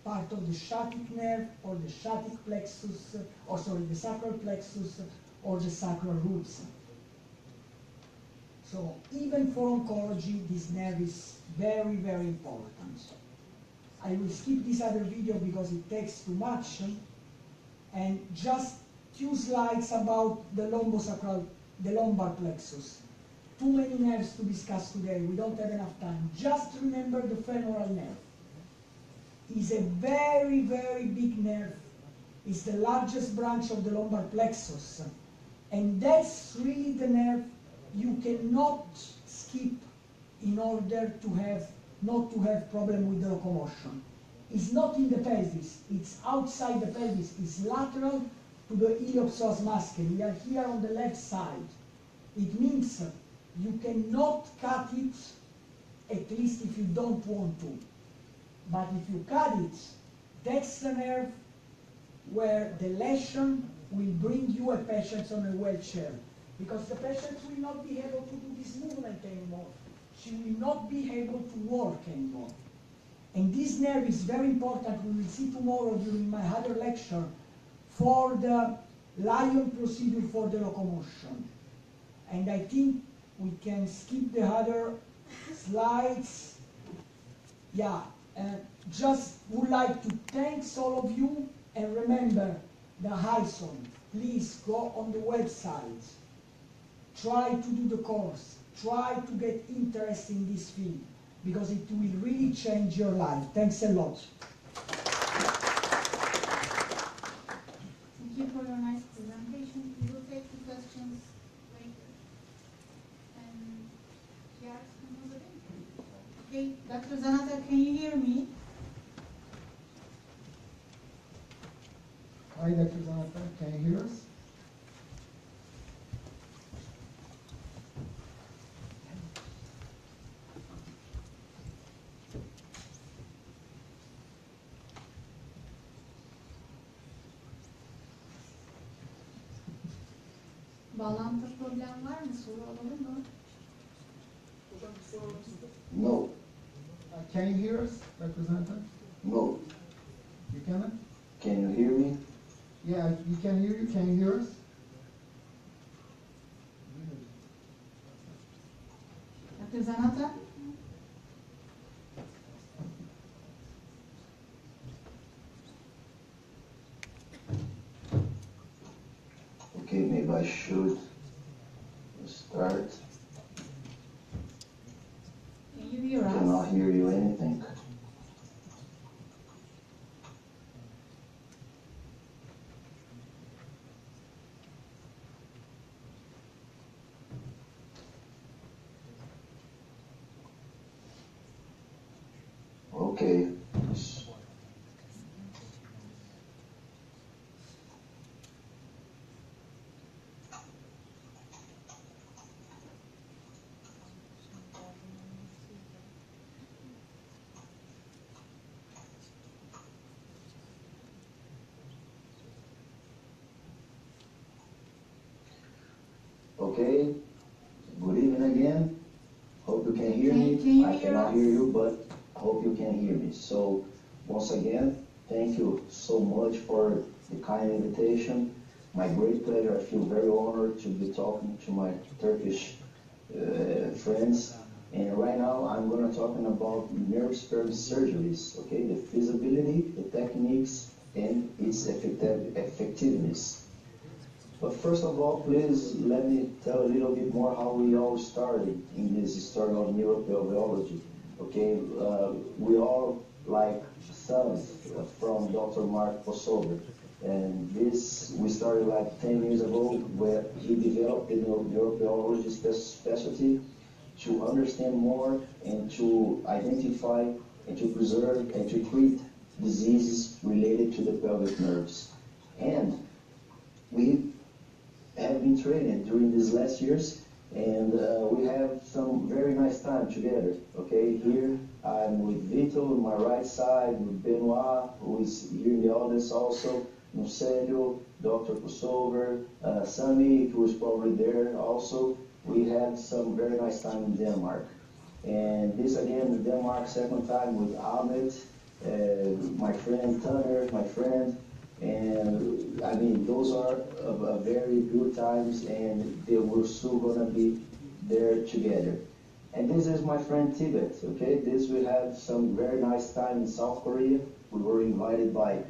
part of the sciatic nerve or the sciatic plexus, or sorry, the sacral plexus or the sacral roots. So even for oncology, this nerve is very, very important. I will skip this other video because it takes too much, and just 2 slides about the lumbosacral, the lumbar plexus. Too many nerves to discuss today, we don't have enough time. Just remember the femoral nerve. It's a very, very big nerve. It's the largest branch of the lumbar plexus. And that's really the nerve you cannot skip in order to have, not to have problem with the locomotion. It's not in the pelvis, it's outside the pelvis, it's lateral to the iliopsoas muscle. We are here on the left side. It means you cannot cut it, at least if you don't want to. But if you cut it, that's the nerve where the lesion will bring you a patient on a wheelchair. Because the patient will not be able to do this movement anymore. She will not be able to walk anymore. And this nerve is very important. We will see tomorrow during my other lecture for the Lion procedure for the locomotion. And I think we can skip the other slides. Yeah, just would like to thank all of you, and remember the HISON. Please go on the website. Try to do the course. Try to get interest in this field because it will really change your life. Thanks a lot. Thank you for your nice presentation. We will take the questions later. And yeah, okay, Dr. Zanata, can you hear me? Hi, Dr. Zanata, can you hear us? Bağlantı problem var mı? Soru alalım mı? No, Can you hear us, Dr. Zanata? no. You cannot? Can you hear me? Yeah, we can hear you. Can you hear us? Dr. Zanata? Okay, maybe I should start. Can you hear us? Cannot hear you anything. Okay. Okay. Good evening again. Hope you can hear me. Can you I hear cannot us? hear you, but hope you can hear me. So once again, thank you so much for the kind invitation. My great pleasure. I feel very honored to be talking to my Turkish friends. And right now I'm going to talking about nerve sparing surgeries. Okay, the feasibility, the techniques, and its effectiveness. But first of all, please let me tell a little bit more how we all started in this story of neuropelviology. Okay, we all like sons from Dr. Mark Kosover. And this, we started like 10 years ago where he developed the neuropelviology specialty to understand more and to identify and to preserve and to treat diseases related to the pelvic nerves. And we have been training during these last years, and we have some very nice time together. Okay, here I'm with Vito on my right side, with Benoit, who is here in the audience also, Nucelio, Dr. Kosover, Sami, who is probably there also. We had some very nice time in Denmark. And this again, in Denmark, second time with Ahmed, my friend Tanner, my friend. And I mean, those are very good times, and they were still gonna be there together. And this is my friend Tibet, okay? This we had some very nice time in South Korea. We were invited by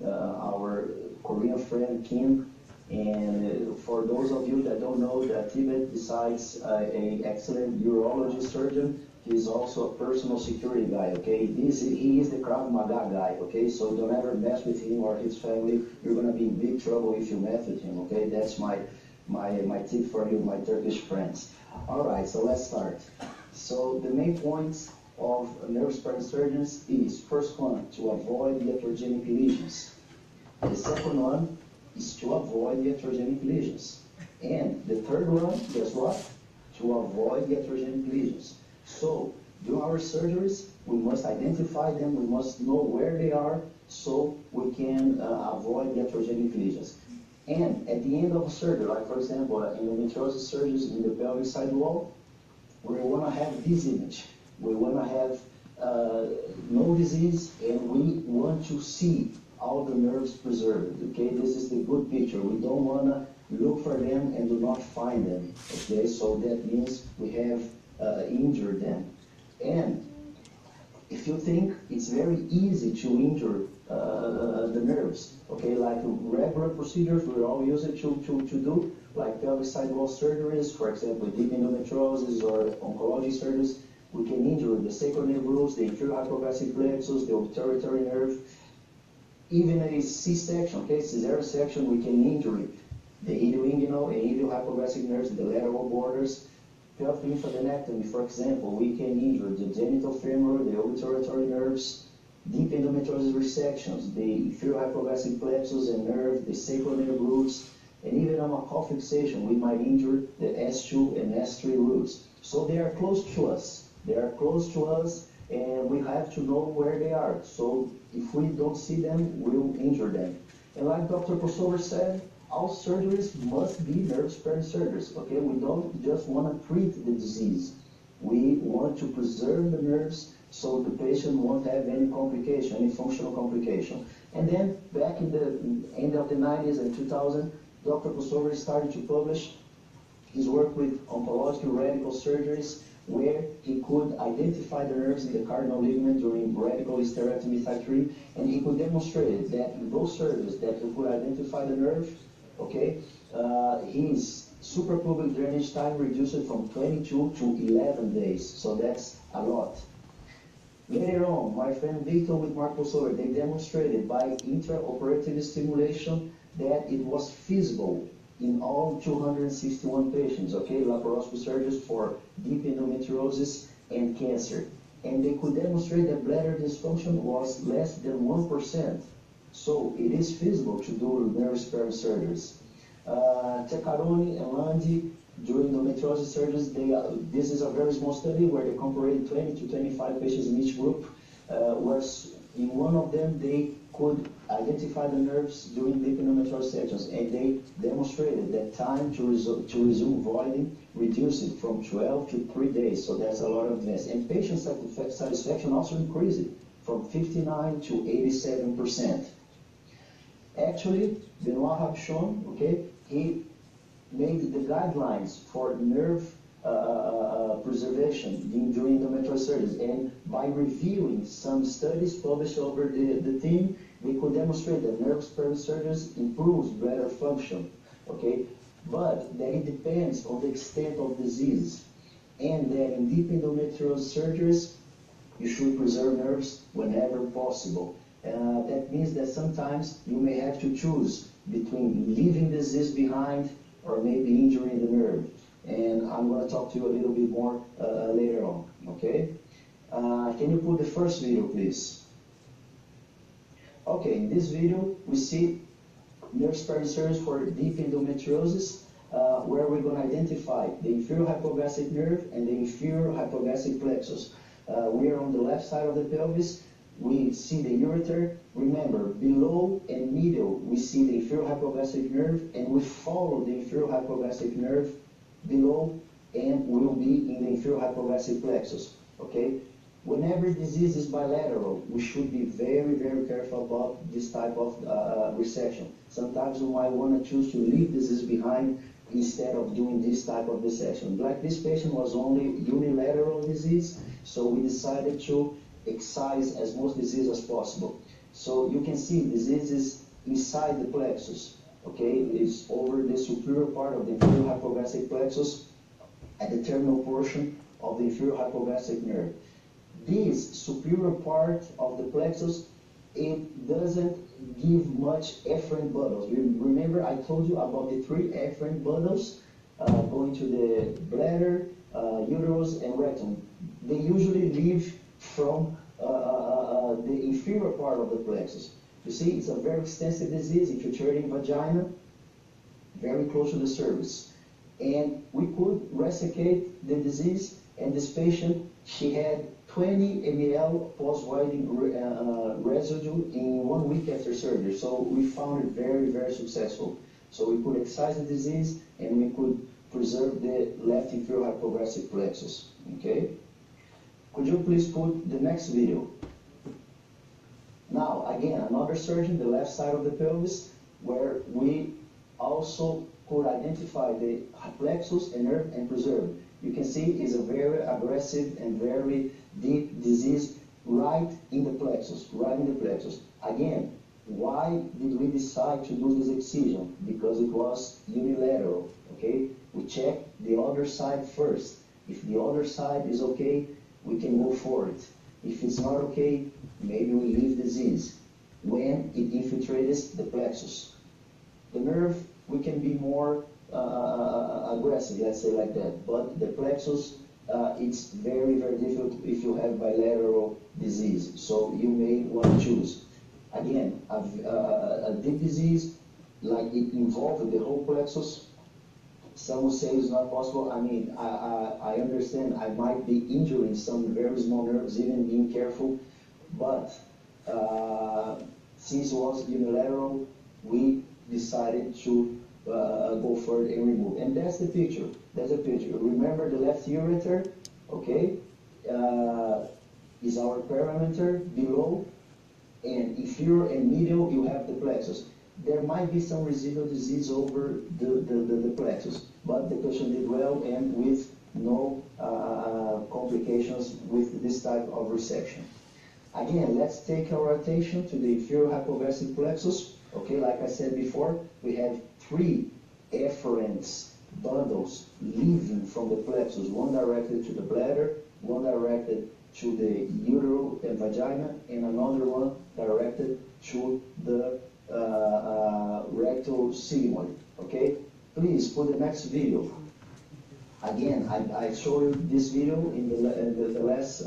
our Korean friend Kim. And for those of you that don't know, that Tibet, besides an excellent urology surgeon, he's also a personal security guy, okay? He is the Krav Maga guy, okay? So don't ever mess with him or his family. You're gonna be in big trouble if you mess with him, okay? That's my tip for you, my Turkish friends. All right, so let's start. So the main points of nerve sparing surgeons is, first one, to avoid iatrogenic lesions. The second one is to avoid iatrogenic lesions. And the third one, guess what? To avoid iatrogenic lesions. So, during our surgeries, we must identify them, we must know where they are, so we can avoid iatrogenic lesions. And at the end of surgery, like for example, endometriosis surgeries in the pelvic side wall, we want to have this image. We want to have no disease, and we want to see all the nerves preserved. Okay, this is the good picture. We don't want to look for them and do not find them. Okay, so that means we have injured them. And if you think it's very easy to injure the nerves, okay, like regular procedures we all use it to do, like pelvic side wall surgeries, for example, deep endometriosis or oncology surgeries, we can injure the sacral nerve roots, the inferior hypoglossal plexus, the obturator nerve. Even a C-section, okay, cesarean section, we can injure the ilioinguinal and iliohypoglossal nerves, the lateral borders. Pelvic lymphadenectomy, for example, we can injure the genitofemoral, the obturator nerves, deep endometriosis resections, the inferior hypoglossal plexus and nerve, the sacral nerve roots, and even on a cuff fixation, we might injure the S2 and S3 roots. So they are close to us. They are close to us, and we have to know where they are. So if we don't see them, we'll injure them. And like Dr. Kosover said, all surgeries must be nerve-sparing surgeries, okay? We don't just want to treat the disease. We want to preserve the nerves so the patient won't have any complication, any functional complication. And then back in the end of the 90s and 2000, Dr. Kosover started to publish his work with oncological radical surgeries where he could identify the nerves in the cardinal ligament during radical hysterectomy type 3, and he could demonstrate that in those surgeries that he could identify the nerve, okay, his suprapubic drainage time reduced from 22 to 11 days, so that's a lot. Later on, my friend Victor with Mark Kosover, they demonstrated by intraoperative stimulation that it was feasible in all 261 patients, okay, laparoscopy surgeries for deep endometriosis and cancer. And they could demonstrate that bladder dysfunction was less than 1%. So it is feasible to do nerve-sparing surgeries. Ceccaroni and Landi, during endometriosis surgeries, this is a very small study where they compared 20 to 25 patients in each group, where in one of them they could identify the nerves during deep endometriosis sections, and they demonstrated that time to resume voiding reduced it from 12 to 3 days, so that's a lot of advance. And patient satisfaction also increased from 59 to 87%. Actually, Benoit Rabchon, okay, he made the guidelines for nerve preservation during endometriosis surgeries, and by reviewing some studies published over the team, we could demonstrate that nerve-sparing surgeries improves bladder function, okay? But that it depends on the extent of disease, and that in deep endometriosis surgeries, you should preserve nerves whenever possible. That means that sometimes you may have to choose between leaving disease behind or maybe injuring the nerve. And I'm going to talk to you a little bit more later on, okay? Can you put the first video, please? Okay, in this video, we see nerve-sparing surgeries for deep endometriosis, where we're going to identify the inferior hypogastric nerve and the inferior hypogastric plexus. We are on the left side of the pelvis. We see the ureter. Remember, below and middle, we see the inferior hypogastric nerve, and we follow the inferior hypogastric nerve below, and will be in the inferior hypogastric plexus, okay? Whenever disease is bilateral, we should be very, very careful about this type of resection. Sometimes we might want to choose to leave disease behind instead of doing this type of dissection. Like this patient was only unilateral disease, so we decided to excise as much disease as possible. So you can see disease is inside the plexus, okay? It's over the superior part of the inferior hypogastric plexus at the terminal portion of the inferior hypogastric nerve. This superior part of the plexus, it doesn't give much efferent bundles. Remember I told you about the 3 efferent bundles going to the bladder, uterus, and rectum. They usually leave from the inferior part of the plexus. You see, it's a very extensive disease, infiltrating vagina, very close to the cervix. And we could resecate the disease, and this patient, she had 20 ml post-voiding residue in 1 week after surgery. So we found it very, very successful. So we could excise the disease, and we could preserve the left inferior hypogastric plexus, okay? Could you please put the next video? Now, again, another surgeon, the left side of the pelvis, where we also could identify the plexus and nerve and preserve. You can see it's a very aggressive and very deep disease right in the plexus, right in the plexus. Again, why did we decide to do this excision? Because it was unilateral, okay? We check the other side first. If the other side is okay, we can go for it. If it's not okay, maybe we leave disease when it infiltrates the plexus. The nerve, we can be more aggressive, let's say like that. But the plexus, it's very, very difficult if you have bilateral disease. So you may want to choose. Again, a deep disease, like it involved the whole plexus, some will say it's not possible. I mean, I understand I might be injuring some very small nerves, even being careful, but since it was unilateral, we decided to go further and remove. And that's the picture. That's the picture. Remember the left ureter, okay, is our parameter below, and inferior and medial you have the plexus. There might be some residual disease over the plexus, but the patient did well and with no complications with this type of resection. Again, let's take our attention to the inferior hypoglossal plexus. Okay, like I said before, we have three efferent bundles leaving from the plexus, one directed to the bladder, one directed to the utero and vagina, and another one directed to the rectal sigmoid. Okay, please put the next video. Again, I showed you this video in the last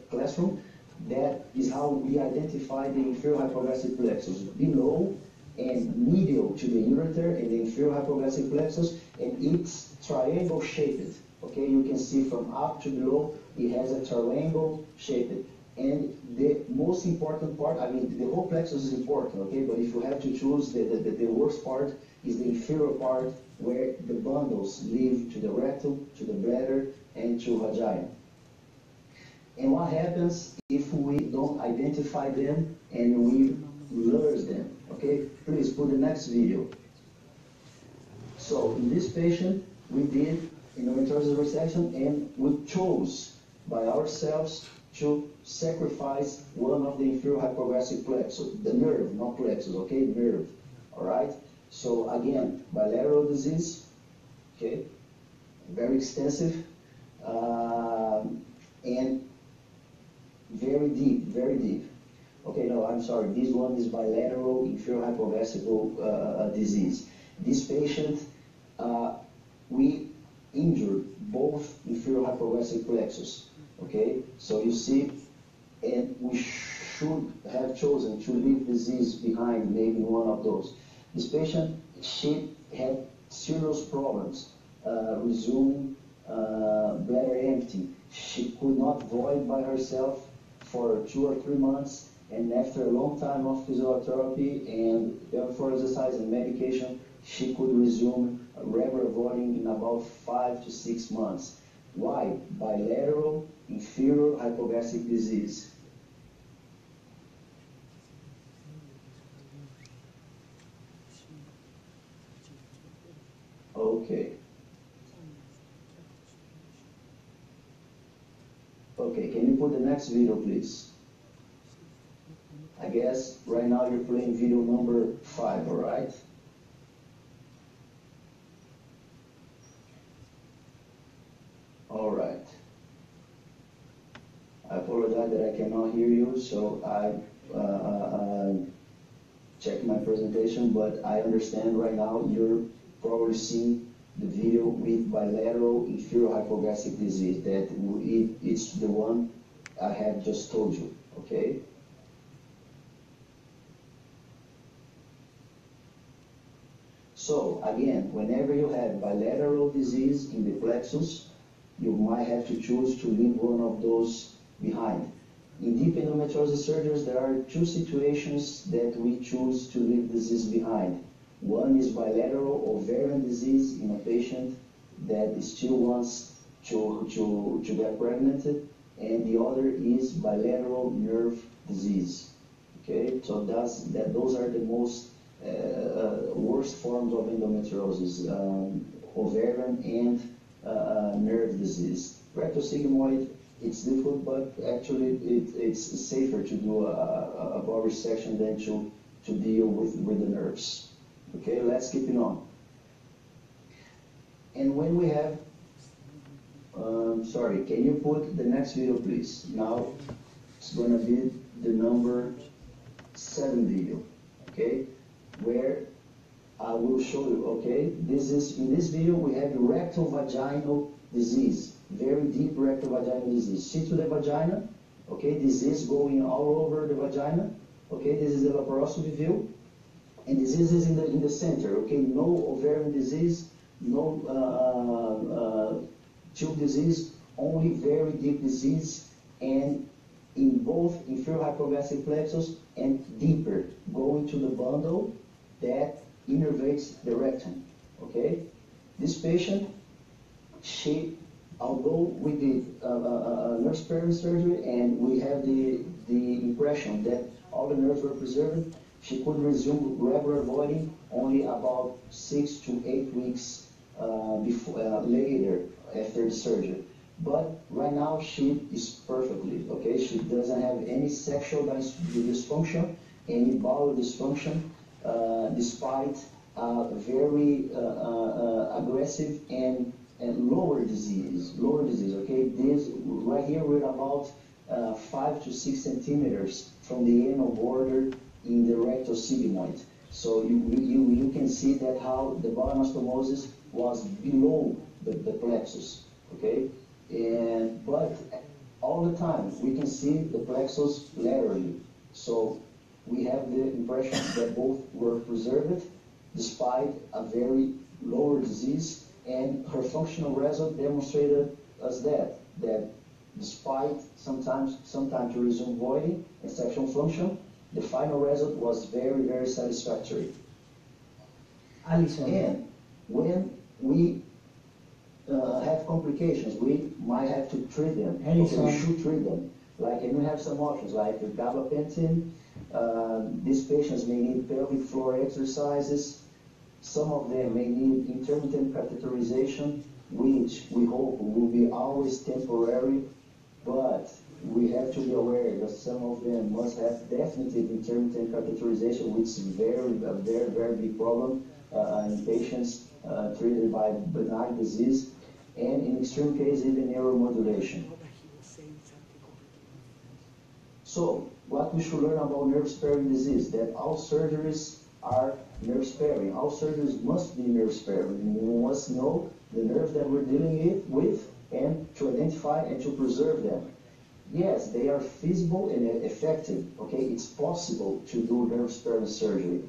classroom. That is how we identify the inferior hypoglossal plexus below and medial to the ureter and the inferior hypoglossal plexus, and it's triangle shaped. Okay, you can see from up to below it has a triangle shaped. And the most important part, I mean, the whole plexus is important, okay, but if you have to choose, the worst part is the inferior part where the bundles lead to the rectum, to the bladder, and to vagina. And what happens if we don't identify them and we lose them? Okay, please put the next video. So in this patient, we did endometriosis resection, and we chose by ourselves to sacrifice one of the inferior hypoglossal plexus, the nerve, not plexus, okay, nerve, all right? So again, bilateral disease, okay, very extensive, and very deep, very deep. Okay, no, I'm sorry, this one is bilateral inferior hypoglossal disease. This patient, we injured both inferior hypoglossal plexus. Okay, so you see, and we should have chosen to leave disease behind, maybe one of those. This patient, she had serious problems resuming bladder empty. She could not void by herself for 2 or 3 months, and after a long time of physiotherapy and for exercise and medication, she could resume regular voiding in about 5 to 6 months. Why? Bilateral inferior hypoglossal disease. Okay. Okay, can you put the next video, please? I guess right now you're playing video number 5, all right? All right. I apologize that I cannot hear you, so I checked my presentation, but I understand right now you're probably seeing the video with bilateral inferior hypoglossal disease. That it's the one I have just told you, okay? So again, whenever you have bilateral disease in the plexus, you might have to choose to leave one of those behind. In deep endometriosis surgeries, there are 2 situations that we choose to leave disease behind. One is bilateral ovarian disease in a patient that still wants to get pregnant, and the other is bilateral nerve disease. Okay, so those are the most worst forms of endometriosis, ovarian and nerve disease. Rectal sigmoid, it's difficult, but actually it's safer to do a bowel resection than to deal with the nerves. Okay, let's keep it on. And when we have, sorry, can you put the next video, please? Now it's going to be the number 7 video, okay, where I will show you, okay, in this video we have rectal vaginal disease, very deep rectal vaginal disease. See to the vagina, okay, disease going all over the vagina, okay, this is the laparoscopy view, and disease is in the center, okay, no ovarian disease, no tube disease, only very deep disease, and in both inferior hypoglossal plexus and deeper, going to the bundle that innervates the rectum. Okay, this patient, although we did nerve sparing surgery and we have the impression that all the nerves were preserved, she could resume regular voiding only about 6 to 8 weeks later after the surgery. But right now she is perfectly, okay? She doesn't have any sexual dysfunction, any bowel dysfunction, despite very aggressive and lower disease, okay? This, right here we're about 5 to 6 centimeters from the anal border in the rectal sigmoid. So you can see that how the bowel anastomosis was below the plexus, okay? But all the time we can see the plexus laterally. So we have the impression that both were preserved despite a very lower disease, and her functional result demonstrated us that despite sometimes to resume voiding and sexual function, the final result was very, very satisfactory. Alison. And when we have complications, we might have to treat them. Okay, we should treat them. And we have some options like gabapentin. These patients may need pelvic floor exercises. Some of them may need intermittent catheterization, which we hope will be always temporary, but we have to be aware that some of them must have definitive intermittent catheterization, which is a very, very big problem in patients treated by benign disease, and in extreme cases, even neuromodulation. So, what we should learn about nerve-sparing disease, that all surgeries are nerve-sparing. All surgeries must be nerve-sparing. We must know the nerves that we're dealing with and to identify and to preserve them. Yes, they are feasible and effective. Okay, it's possible to do nerve-sparing surgery.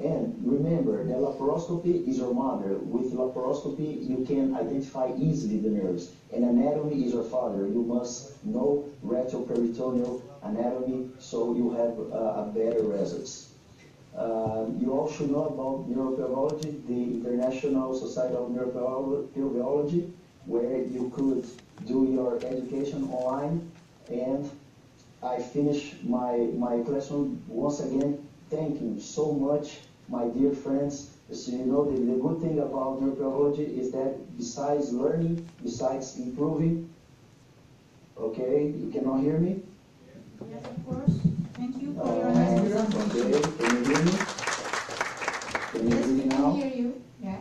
And remember, the laparoscopy is your mother. With laparoscopy, you can identify easily the nerves. And anatomy is your father. You must know retroperitoneal anatomy so you have a better results. You all should know about neuropelviology, the International Society of Neuropelviology, where you could do your education online. And I finish my classroom once again, thanking so much my dear friends. So you know, the good thing about neuropelviology is that besides learning, besides improving, okay, you cannot hear me? Yes, of course. Thank you for your nice presentation. Okay, can you hear me? Can you Yes, hear me we now? can hear you. Yeah.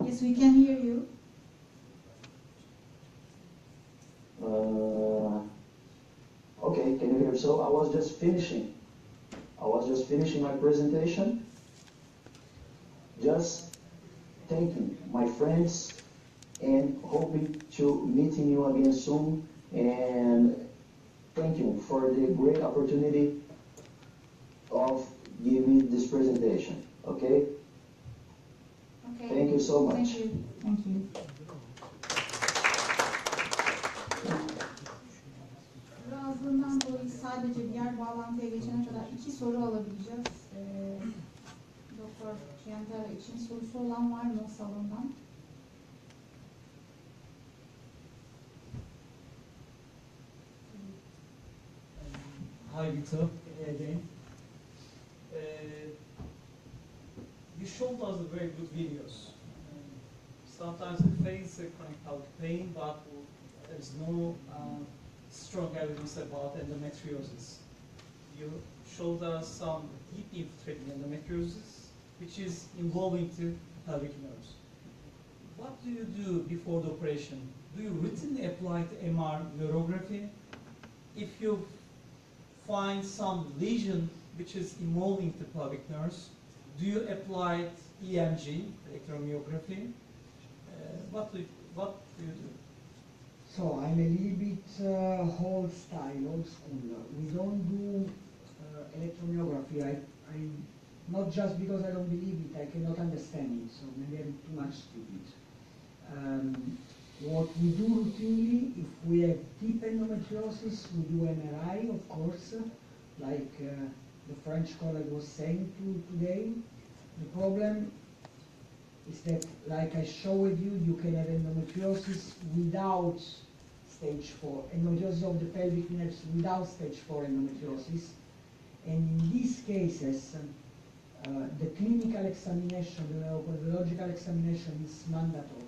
Yes, we can hear you. Okay, can you hear? So I was just finishing my presentation, just thanking my friends and hoping to meeting you again soon, and thank you for the great opportunity of giving this presentation. Okay? Okay. Thank you so much. Thank you. Thank you. Rahatsızlığından dolayı sadece diğer bağlantıya geçene kadar 2 soru alabileceğiz. Doktor Ciantara için sorusu olan var mı salondan? Hi, Victor, again. You showed us very good videos. Sometimes it fails chronic pelvic pain, but there's no strong evidence about endometriosis. You showed us some deep infiltrating endometriosis, which is involving the pelvic nerves. What do you do before the operation? Do you routinely apply the MR neurography? If you find some lesion which is involving the pelvic nerves, do you apply EMG, electromyography? What do you do? So I'm a little bit old style, old school. We don't do electromyography. Not just because I don't believe it, I cannot understand it, so maybe I'm too much stupid. What we do routinely, if we have deep endometriosis, we do MRI, of course, like the French colleague was saying today. The problem is that, like I showed you, you can have endometriosis without stage 4, endometriosis of the pelvic nerves without stage 4 endometriosis. And in these cases, the clinical examination, the neurophysiological examination is mandatory.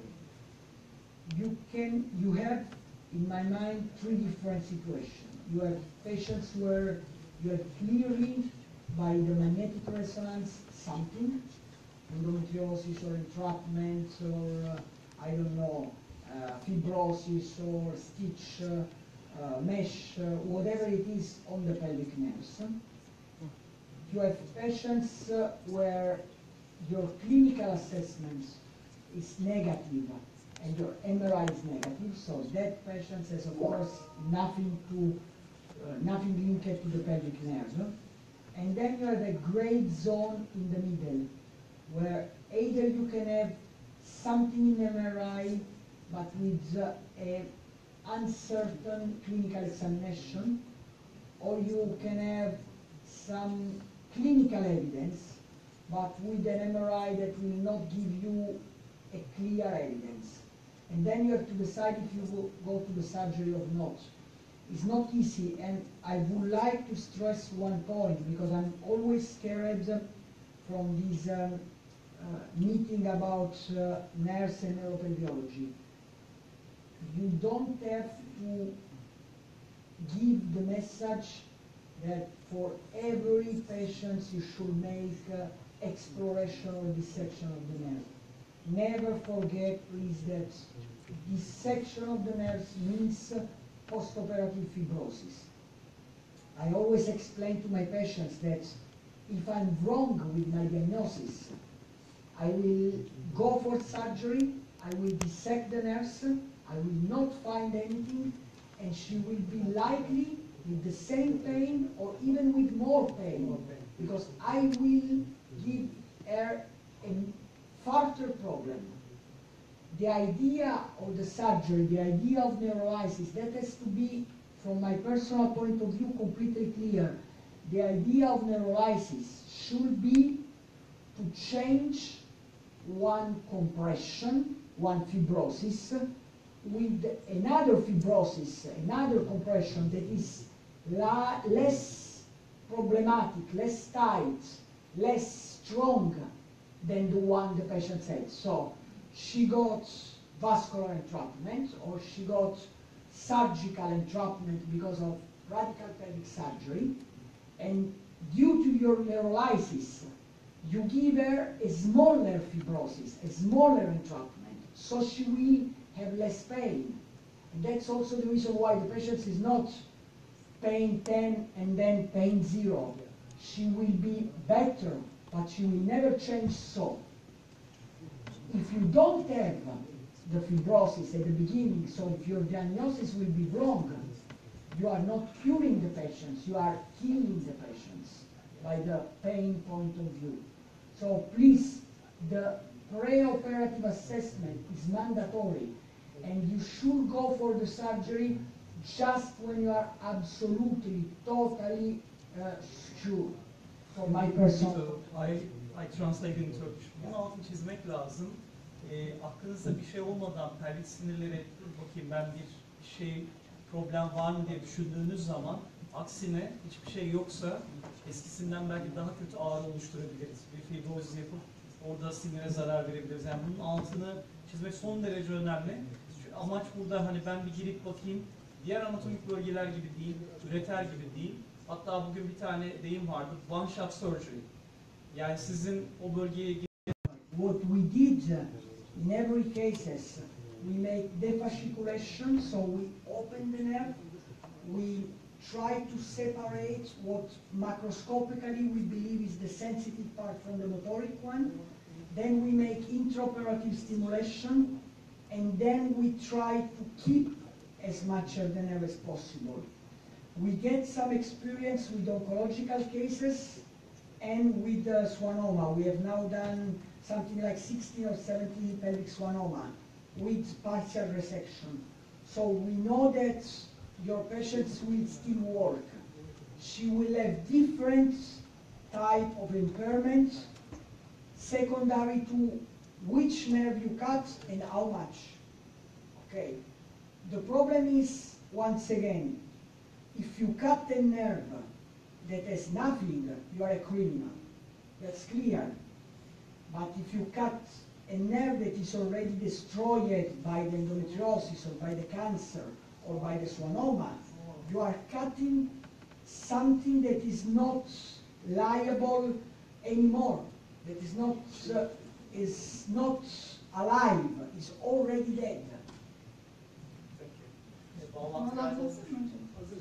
You have, in my mind, 3 different situations. You have patients where you have clearly, by the magnetic resonance, something, endometriosis or entrapment or, I don't know, fibrosis or stitch, mesh, whatever it is on the pelvic nerves. You have patients where your clinical assessment is negative and your MRI is negative, so that patient has, of course, nothing linked to the pelvic nerve. And then you have a gray zone in the middle, where either you can have something in MRI, but with an uncertain clinical examination, or you can have some clinical evidence, but with an MRI that will not give you a clear evidence. And then you have to decide if you go to the surgery or not. It's not easy, and I would like to stress one point, because I'm always scared from this meeting about nerves and neurophysiology. You don't have to give the message that for every patient you should make exploration or dissection of the nerve. Never forget, please, that dissection of the nerves means postoperative fibrosis. I always explain to my patients that if I'm wrong with my diagnosis, I will go for surgery, I will dissect the nerves, I will not find anything, and she will be likely with the same pain or even with more pain, because I will give her a further problem. The idea of the surgery, the idea of neurolysis, that has to be, from my personal point of view, completely clear. The idea of neurolysis should be to change one compression, one fibrosis, with another fibrosis, another compression that is less problematic, less tight, less strong than the one the patient had. So she got vascular entrapment, or she got surgical entrapment because of radical pelvic surgery, and due to your neurolysis, you give her a smaller fibrosis, a smaller entrapment, so she will have less pain. And that's also the reason why the patient is not pain 10 and then pain 0. She will be better, but she will never change so. If you don't have the fibrosis at the beginning, so if your diagnosis will be wrong, you are not curing the patients, you are killing the patients by the pain point of view. So please, the preoperative assessment is mandatory, and you should go for the surgery just when you are absolutely, totally sure. For my personal... So I translate in Turkish. Bunun altını çizmek lazım. Aklınızda bir şey olmadan pelvik sinirleri, bakayım ben bir şey, problem var mı diye düşündüğünüz zaman, aksine hiçbir şey yoksa eskisinden belki daha kötü ağrı oluşturabiliriz. Bir fibrozis yapıp orada sinire zarar verebiliriz. Yani bunun altını çizmek son derece önemli. Çünkü amaç burada hani ben bir girip bakayım, diğer anatomik bölgeler gibi değil, üreter gibi değil. Hatta bugün bir tane deyim vardı, one shot surgery. Yani sizin o bölgeye What we did in every cases, we make defasciculation, so we open the nerve, we try to separate what macroscopically we believe is the sensitive part from the motoric one, then we make intraoperative stimulation, and then we try to keep as much of the nerve as possible. We get some experience with oncological cases and with schwannoma. We have now done something like 16 or 17 pelvic schwannoma with partial resection. So we know that your patients will still work. She will have different type of impairment, secondary to which nerve you cut and how much. Okay. The problem is, once again, if you cut a nerve that has nothing, you are a criminal. That's clear. But if you cut a nerve that is already destroyed by the endometriosis or by the cancer or by the schwannoma, you are cutting something that is not liable anymore, that is not alive, is already dead. Thank you. Bağlantısı mı hocam?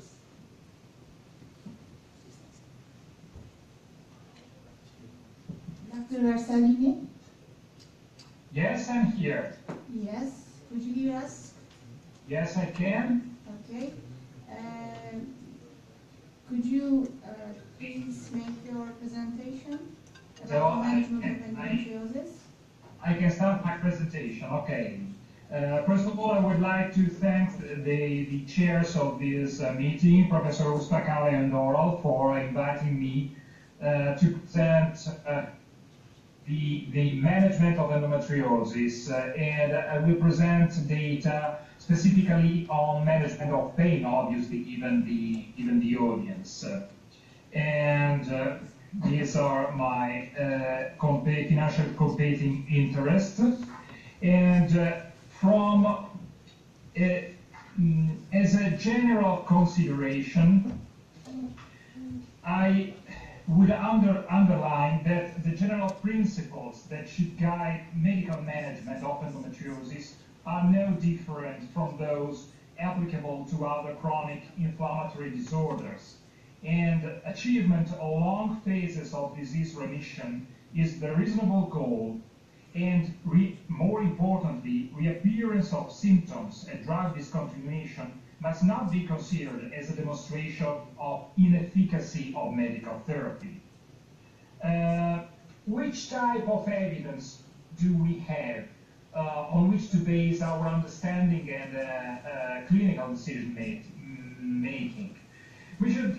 Dr. Versalini? Yes, I'm here. Yes. Could you hear us? Yes, I can. Okay. Could you please make your presentation So about management of endometriosis? I can start my presentation. Okay. First of all, I would like to thank the chairs of this meeting, Professor Ustacale and Doral, for inviting me to present the management of endometriosis, and I will present data specifically on management of pain, obviously, given the audience. These are my financial competing interests. And as a general consideration, I would underline that the general principles that should guide medical management of endometriosis are no different from those applicable to other chronic inflammatory disorders. And achievement of long phases of disease remission is the reasonable goal, and more importantly, reappearance of symptoms and drug discontinuation must not be considered as a demonstration of inefficacy of medical therapy. Which type of evidence do we have on which to base our understanding and clinical decision making? We should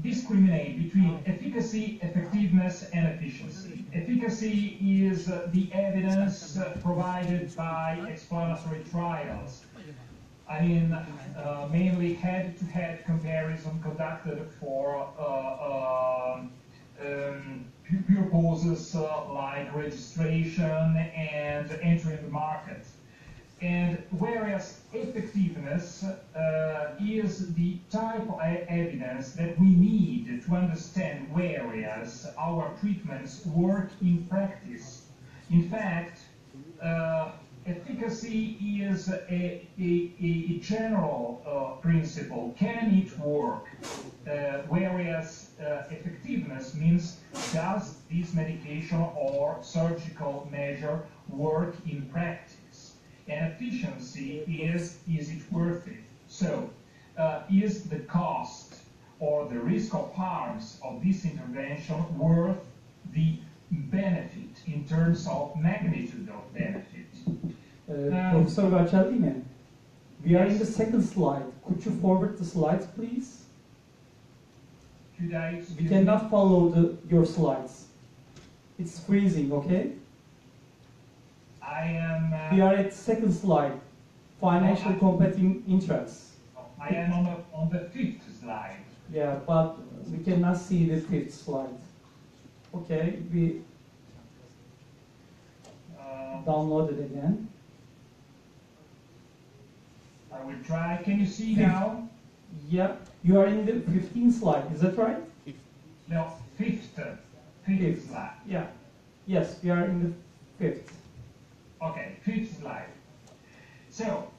discriminate between efficacy, effectiveness, and efficiency. Efficacy is the evidence provided by explanatory trials. I mean, mainly head-to-head comparison conducted for purposes like registration and entry in the market. And whereas effectiveness is the type of evidence that we need to understand whereas our treatments work in practice. In fact, efficacy is a general principle. Can it work? Whereas effectiveness means, does this medication or surgical measure work in practice? And efficiency is it worth it? So, is the cost or the risk of harms of this intervention worth the benefit in terms of magnitude of benefit? Professor Versalini, we are in the second slide. Could you forward the slides, please? Should I? We cannot follow your slides. It's freezing, okay? I am. We are at second slide. Financial competing interests. I am on the fifth slide. Yeah, but we cannot see the fifth slide. Okay, we download it again. I will try. Can you see now? Yeah, you are in the 15th slide. Is that right? No, fifth slide. Yeah. Yes, we are in the fifth. Okay, fifth slide. So,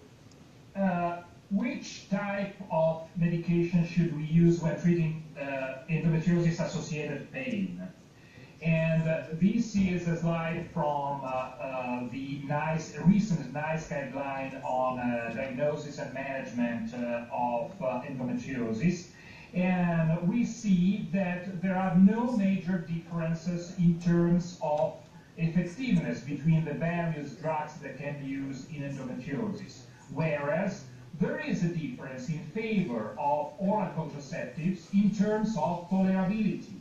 which type of medication should we use when treating endometriosis-associated pain? And this is a slide from the recent NICE guideline on diagnosis and management of endometriosis. And we see that there are no major differences in terms of effectiveness between the various drugs that can be used in endometriosis, whereas there is a difference in favor of oral contraceptives in terms of tolerability.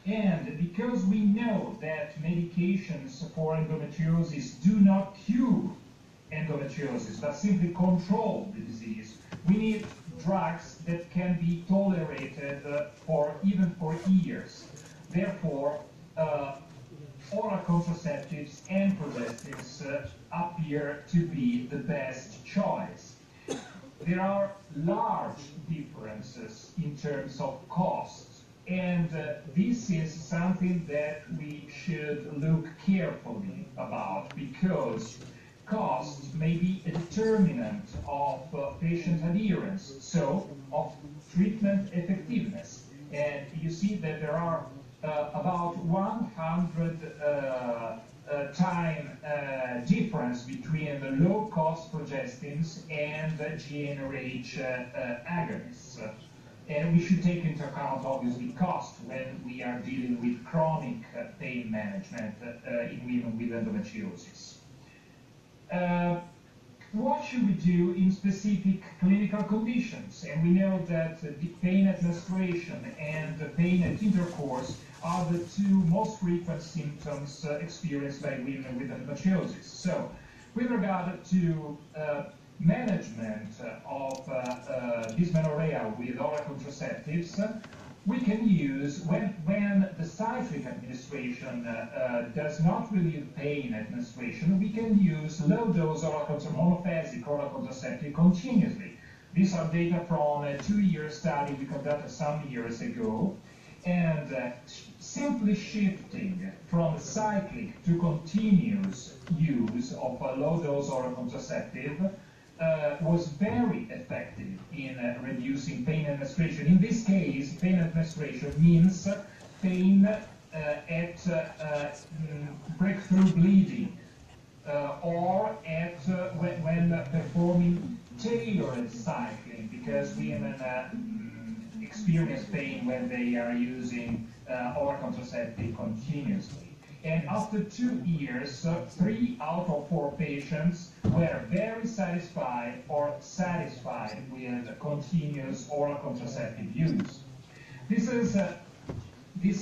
And because we know that medications for endometriosis do not cure endometriosis, but simply control the disease, we need drugs that can be tolerated even for years. Therefore, oral contraceptives and progestins appear to be the best choice. There are large differences in terms of costs, and this is something that we should look carefully about, because cost may be a determinant of patient adherence, so of treatment effectiveness. And you see that there are about 100 time difference between the low-cost progestins and the GnRH agonists. And we should take into account, obviously, cost when we are dealing with chronic pain management in women with endometriosis. What should we do in specific clinical conditions? And we know that the pain at menstruation and the pain at intercourse are the two most frequent symptoms experienced by women with endometriosis. So, with regard to management of dysmenorrhea with oral contraceptives, we can use, when the cyclic administration does not relieve pain at menstruation, we can use low-dose monophasic oral contraceptive continuously. These are data from a 2-year study we conducted some years ago, and simply shifting from cyclic to continuous use of a low-dose oral contraceptive was very effective in reducing pain at menstruation. In this case, pain at menstruation means pain at breakthrough bleeding or at when performing tailored cycling, because women experience pain when they are using oral contraceptive continuously. And after 2 years, 3 out of 4 patients were very satisfied or satisfied with continuous oral contraceptive use. These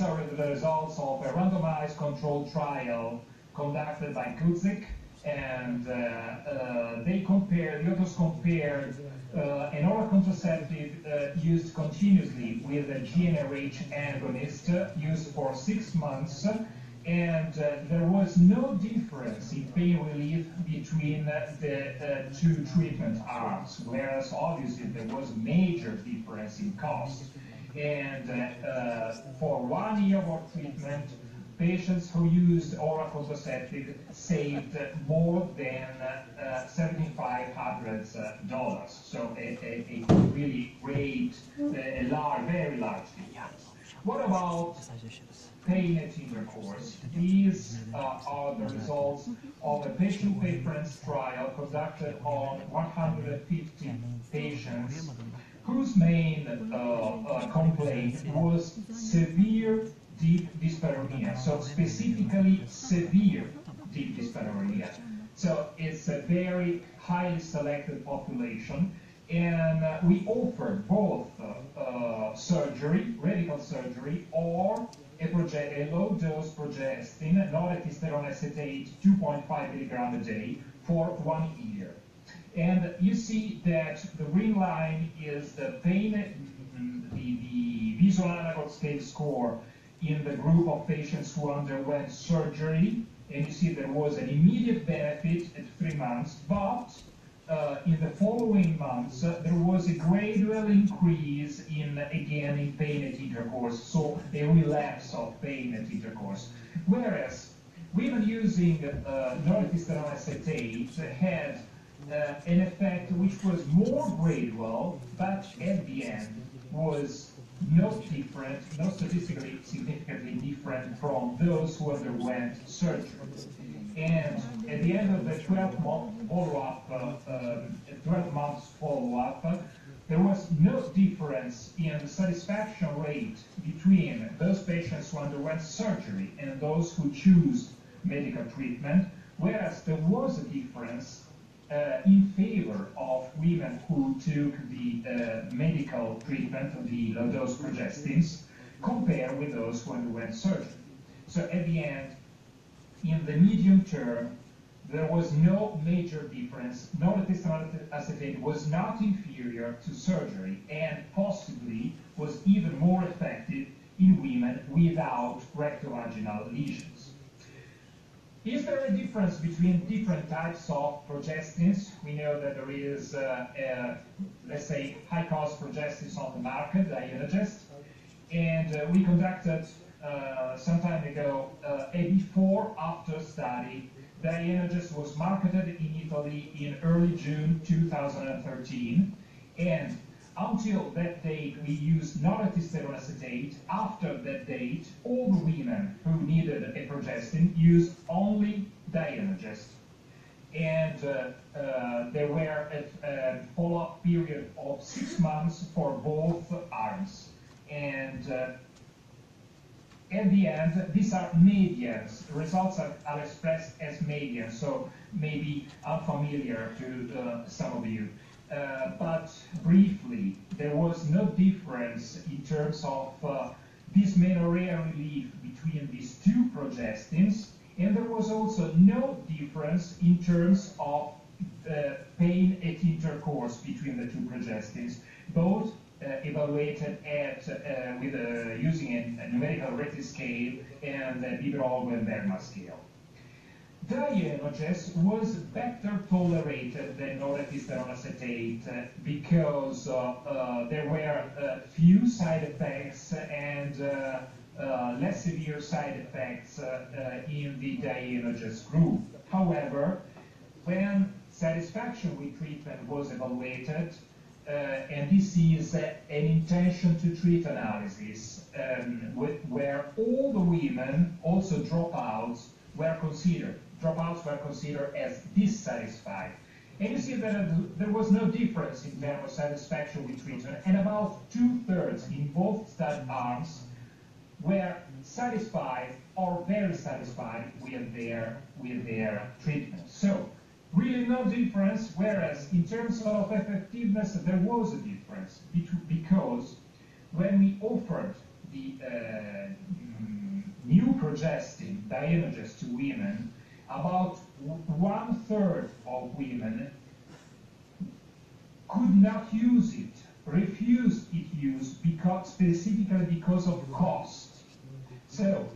are the results of a randomized controlled trial conducted by Kudzik, and the authors compared an oral contraceptive used continuously with a GnRH agonist used for 6 months, and there was no difference in pain relief between the two treatment arms, whereas obviously there was major difference in cost. And for 1 year of treatment, patients who used oral contraceptive saved more than $7,500. So a really great, very large difference. What about pain at intercourse? These are the results of a patient preference trial conducted on 150 patients whose main complaint was severe deep dyspareunia, so specifically severe deep dyspareunia. So it's a very highly selected population, and we offered both surgery, radical surgery, or a low-dose progestin, norethistone acetate, 2.5 milligram a day for 1 year. And you see that the green line is the pain, the visual analog scale score in the group of patients who underwent surgery, and you see there was an immediate benefit at 3 months, but in the following months there was a gradual increase in pain at intercourse, so a relapse of pain at intercourse. Whereas women using norethistone acetate had an effect which was more gradual, but at the end was not statistically significantly different from those who underwent surgery. And at the end of the 12-month follow-up, there was no difference in the satisfaction rate between those patients who underwent surgery and those who chose medical treatment, whereas there was a difference in favor of women who took the medical treatment, the low-dose progestins, compared with those who underwent surgery. So at the end, in the medium term, there was no major difference. Norethistral acetate was not inferior to surgery and possibly was even more effective in women without rectovaginal lesions. Is there a difference between different types of progestins? We know that there is, let's say, high-cost progestins on the market, Dienogest, and we conducted some time ago a before-after study. Dienogest was marketed in Italy in early June 2013, and until that date we used norethistone acetate. After that date, all the women who needed a progestin used only Dienogest. And there were a follow-up period of 6 months for both arms. And at the end, these are medians. The results are expressed as medians, so maybe unfamiliar to some of you. But briefly, there was no difference in terms of dysmenorrhea relief between these two progestins, and there was also no difference in terms of pain at intercourse between the two progestins, both evaluated at using a numerical rating scale and a Biberol-Wenberma scale. Dienogest was better tolerated than norethistone acetate because there were few side effects and less severe side effects in the Dienogest group. However, when satisfaction with treatment was evaluated, and this is an intention to treat analysis, where all the women, also dropouts, were considered. Dropouts were considered as dissatisfied. And you see that there was no difference in terms of satisfaction with treatment, and about 2/3 in both study arms were satisfied or very satisfied with their treatment. So, really no difference, whereas in terms of effectiveness there was a difference, because when we offered the new progestin, Dienogest, to women, about 1/3 of women could not use it, refused its use specifically because of cost. So,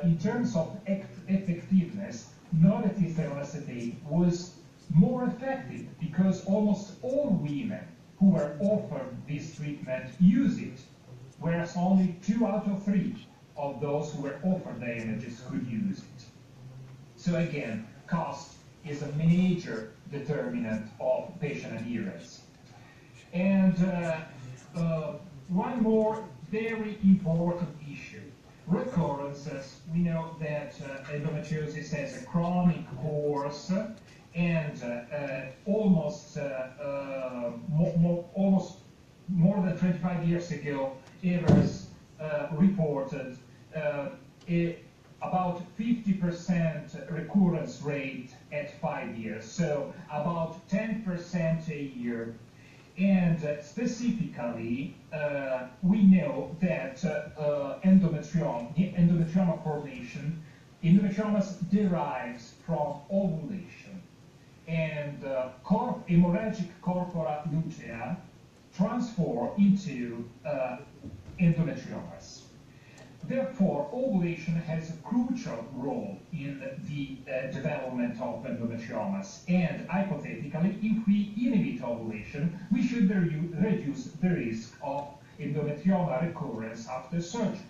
in terms of effectiveness, norethistone acetate was more effective because almost all women who were offered this treatment use it, whereas only 2 out of 3 of those who were offered Dienogest could use it. So again, cost is a major determinant of patient adherence. And one more very important issue. Recurrences. We know that endometriosis has a chronic course, and almost more than 25 years ago, Evers reported about 50% recurrence rate at 5 years, so about 10% a year. And specifically, we know that endometrioma formation, endometriomas derives from ovulation, and hemorrhagic corpora lutea transform into endometriomas. Therefore, ovulation has a crucial role in the development of endometriomas, and hypothetically, if we inhibit ovulation, we should reduce the risk of endometrioma recurrence after surgery.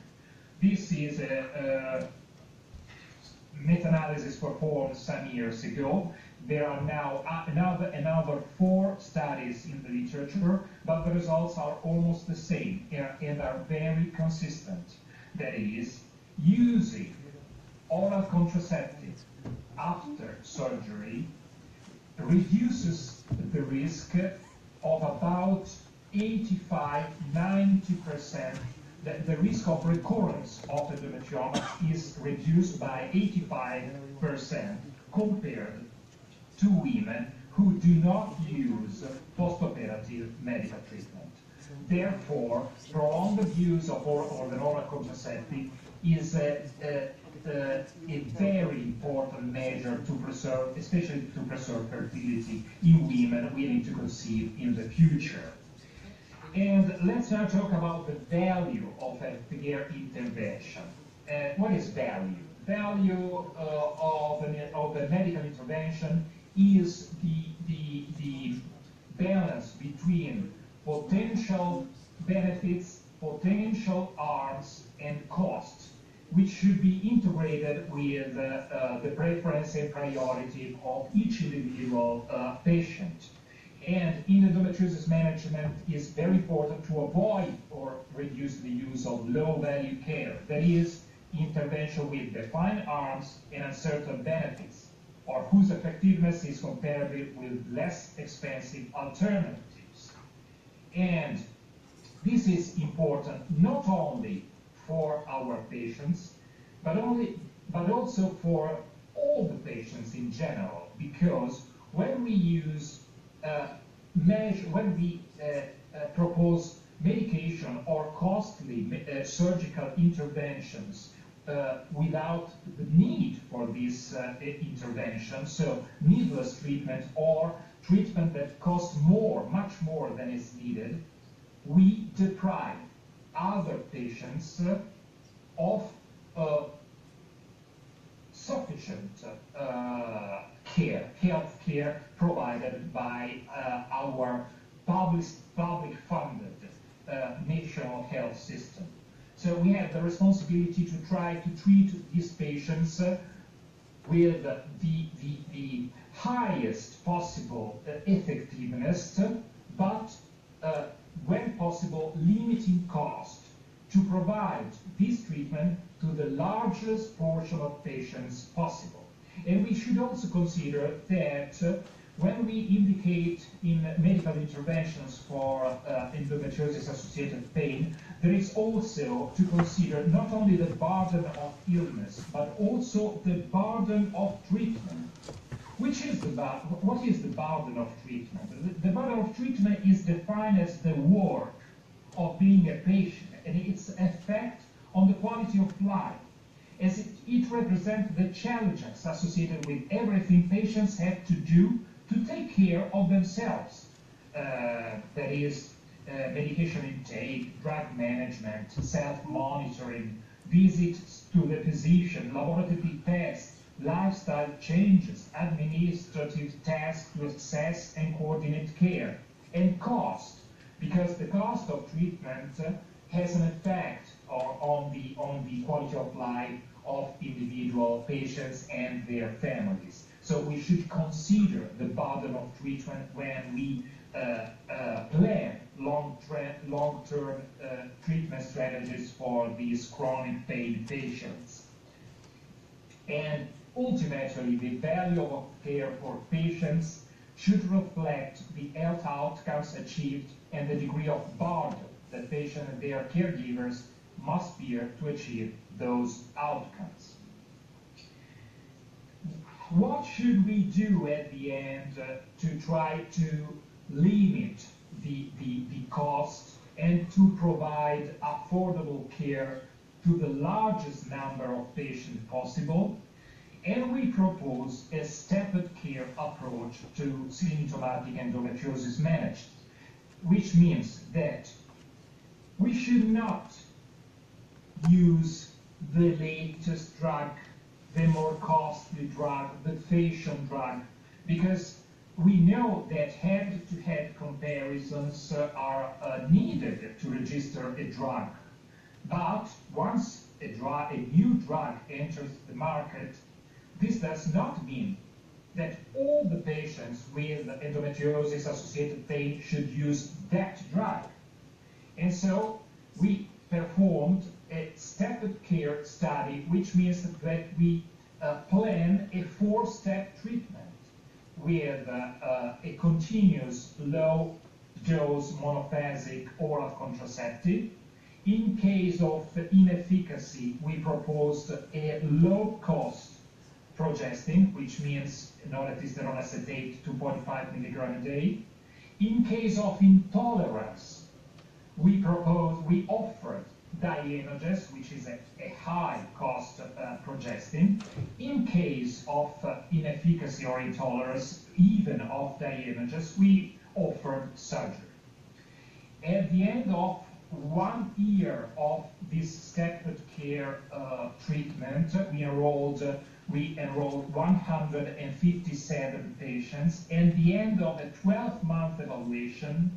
This is a meta-analysis performed some years ago. There are now another 4 studies in the literature, but the results are almost the same and are very consistent. That is, using oral contraceptive after surgery reduces the risk of about 85–90%. The risk of recurrence of endometrioma is reduced by 85% compared to women who do not use post-operative medical treatment. Therefore, prolonged use of oral contraceptive is a very important measure to preserve, especially to preserve fertility in women willing to conceive in the future. And let's now talk about the value of FGARE intervention. What is value? Value of a medical intervention is the balance between potential benefits, potential harms, and costs, which should be integrated with the preference and priority of each individual patient. And in endometriosis management, it's very important to avoid or reduce the use of low-value care, that is, intervention with defined harms and uncertain benefits, or whose effectiveness is comparable with less expensive alternatives. And this is important not only for our patients, but also for all the patients in general, because when we use propose medication or costly surgical interventions without the need for this intervention, so needless treatment or treatment that costs much more than is needed, we deprive other patients of sufficient health care provided by our public-funded national health system. So we have the responsibility to try to treat these patients with the highest possible effectiveness, but when possible, limiting cost to provide this treatment to the largest portion of patients possible. And we should also consider that when we indicate in medical interventions for endometriosis-associated pain, there is also to consider not only the burden of illness, but also the burden of treatment. What is the burden of treatment? The burden of treatment is defined as the work of being a patient and its effect on the quality of life, as it represents the challenges associated with everything patients have to do to take care of themselves. That is, medication intake, drug management, self-monitoring, visits to the physician, laboratory tests, lifestyle changes, administrative tasks to assess and coordinate care, and cost, because the cost of treatment has an effect on the quality of life of individual patients and their families. So we should consider the burden of treatment when we plan long-term treatment strategies for these chronic pain patients. And ultimately, the value of care for patients should reflect the health outcomes achieved and the degree of burden that patients and their caregivers must bear to achieve those outcomes. What should we do at the end to try to limit the cost and to provide affordable care to the largest number of patients possible? And we propose a stepped care approach to symptomatic endometriosis management, which means that we should not use the latest drug, the more costly drug, the fashion drug, because we know that head-to-head comparisons are needed to register a drug. But once a new drug enters the market, this does not mean that all the patients with endometriosis-associated pain should use that drug. And so we performed a stepped care study, which means that we plan a 4-step treatment with a continuous low-dose monophasic oral contraceptive. In case of inefficacy, we proposed a low-cost progestin, which means norepinephrine acetate 2.5 mg a day. In case of intolerance we offered Dienoges, which is a high-cost progestin. In case of inefficacy or intolerance, even of Dienoges, we offered surgery. At the end of 1 year of this step care treatment, we enrolled 157 patients. At the end of the 12-month evaluation,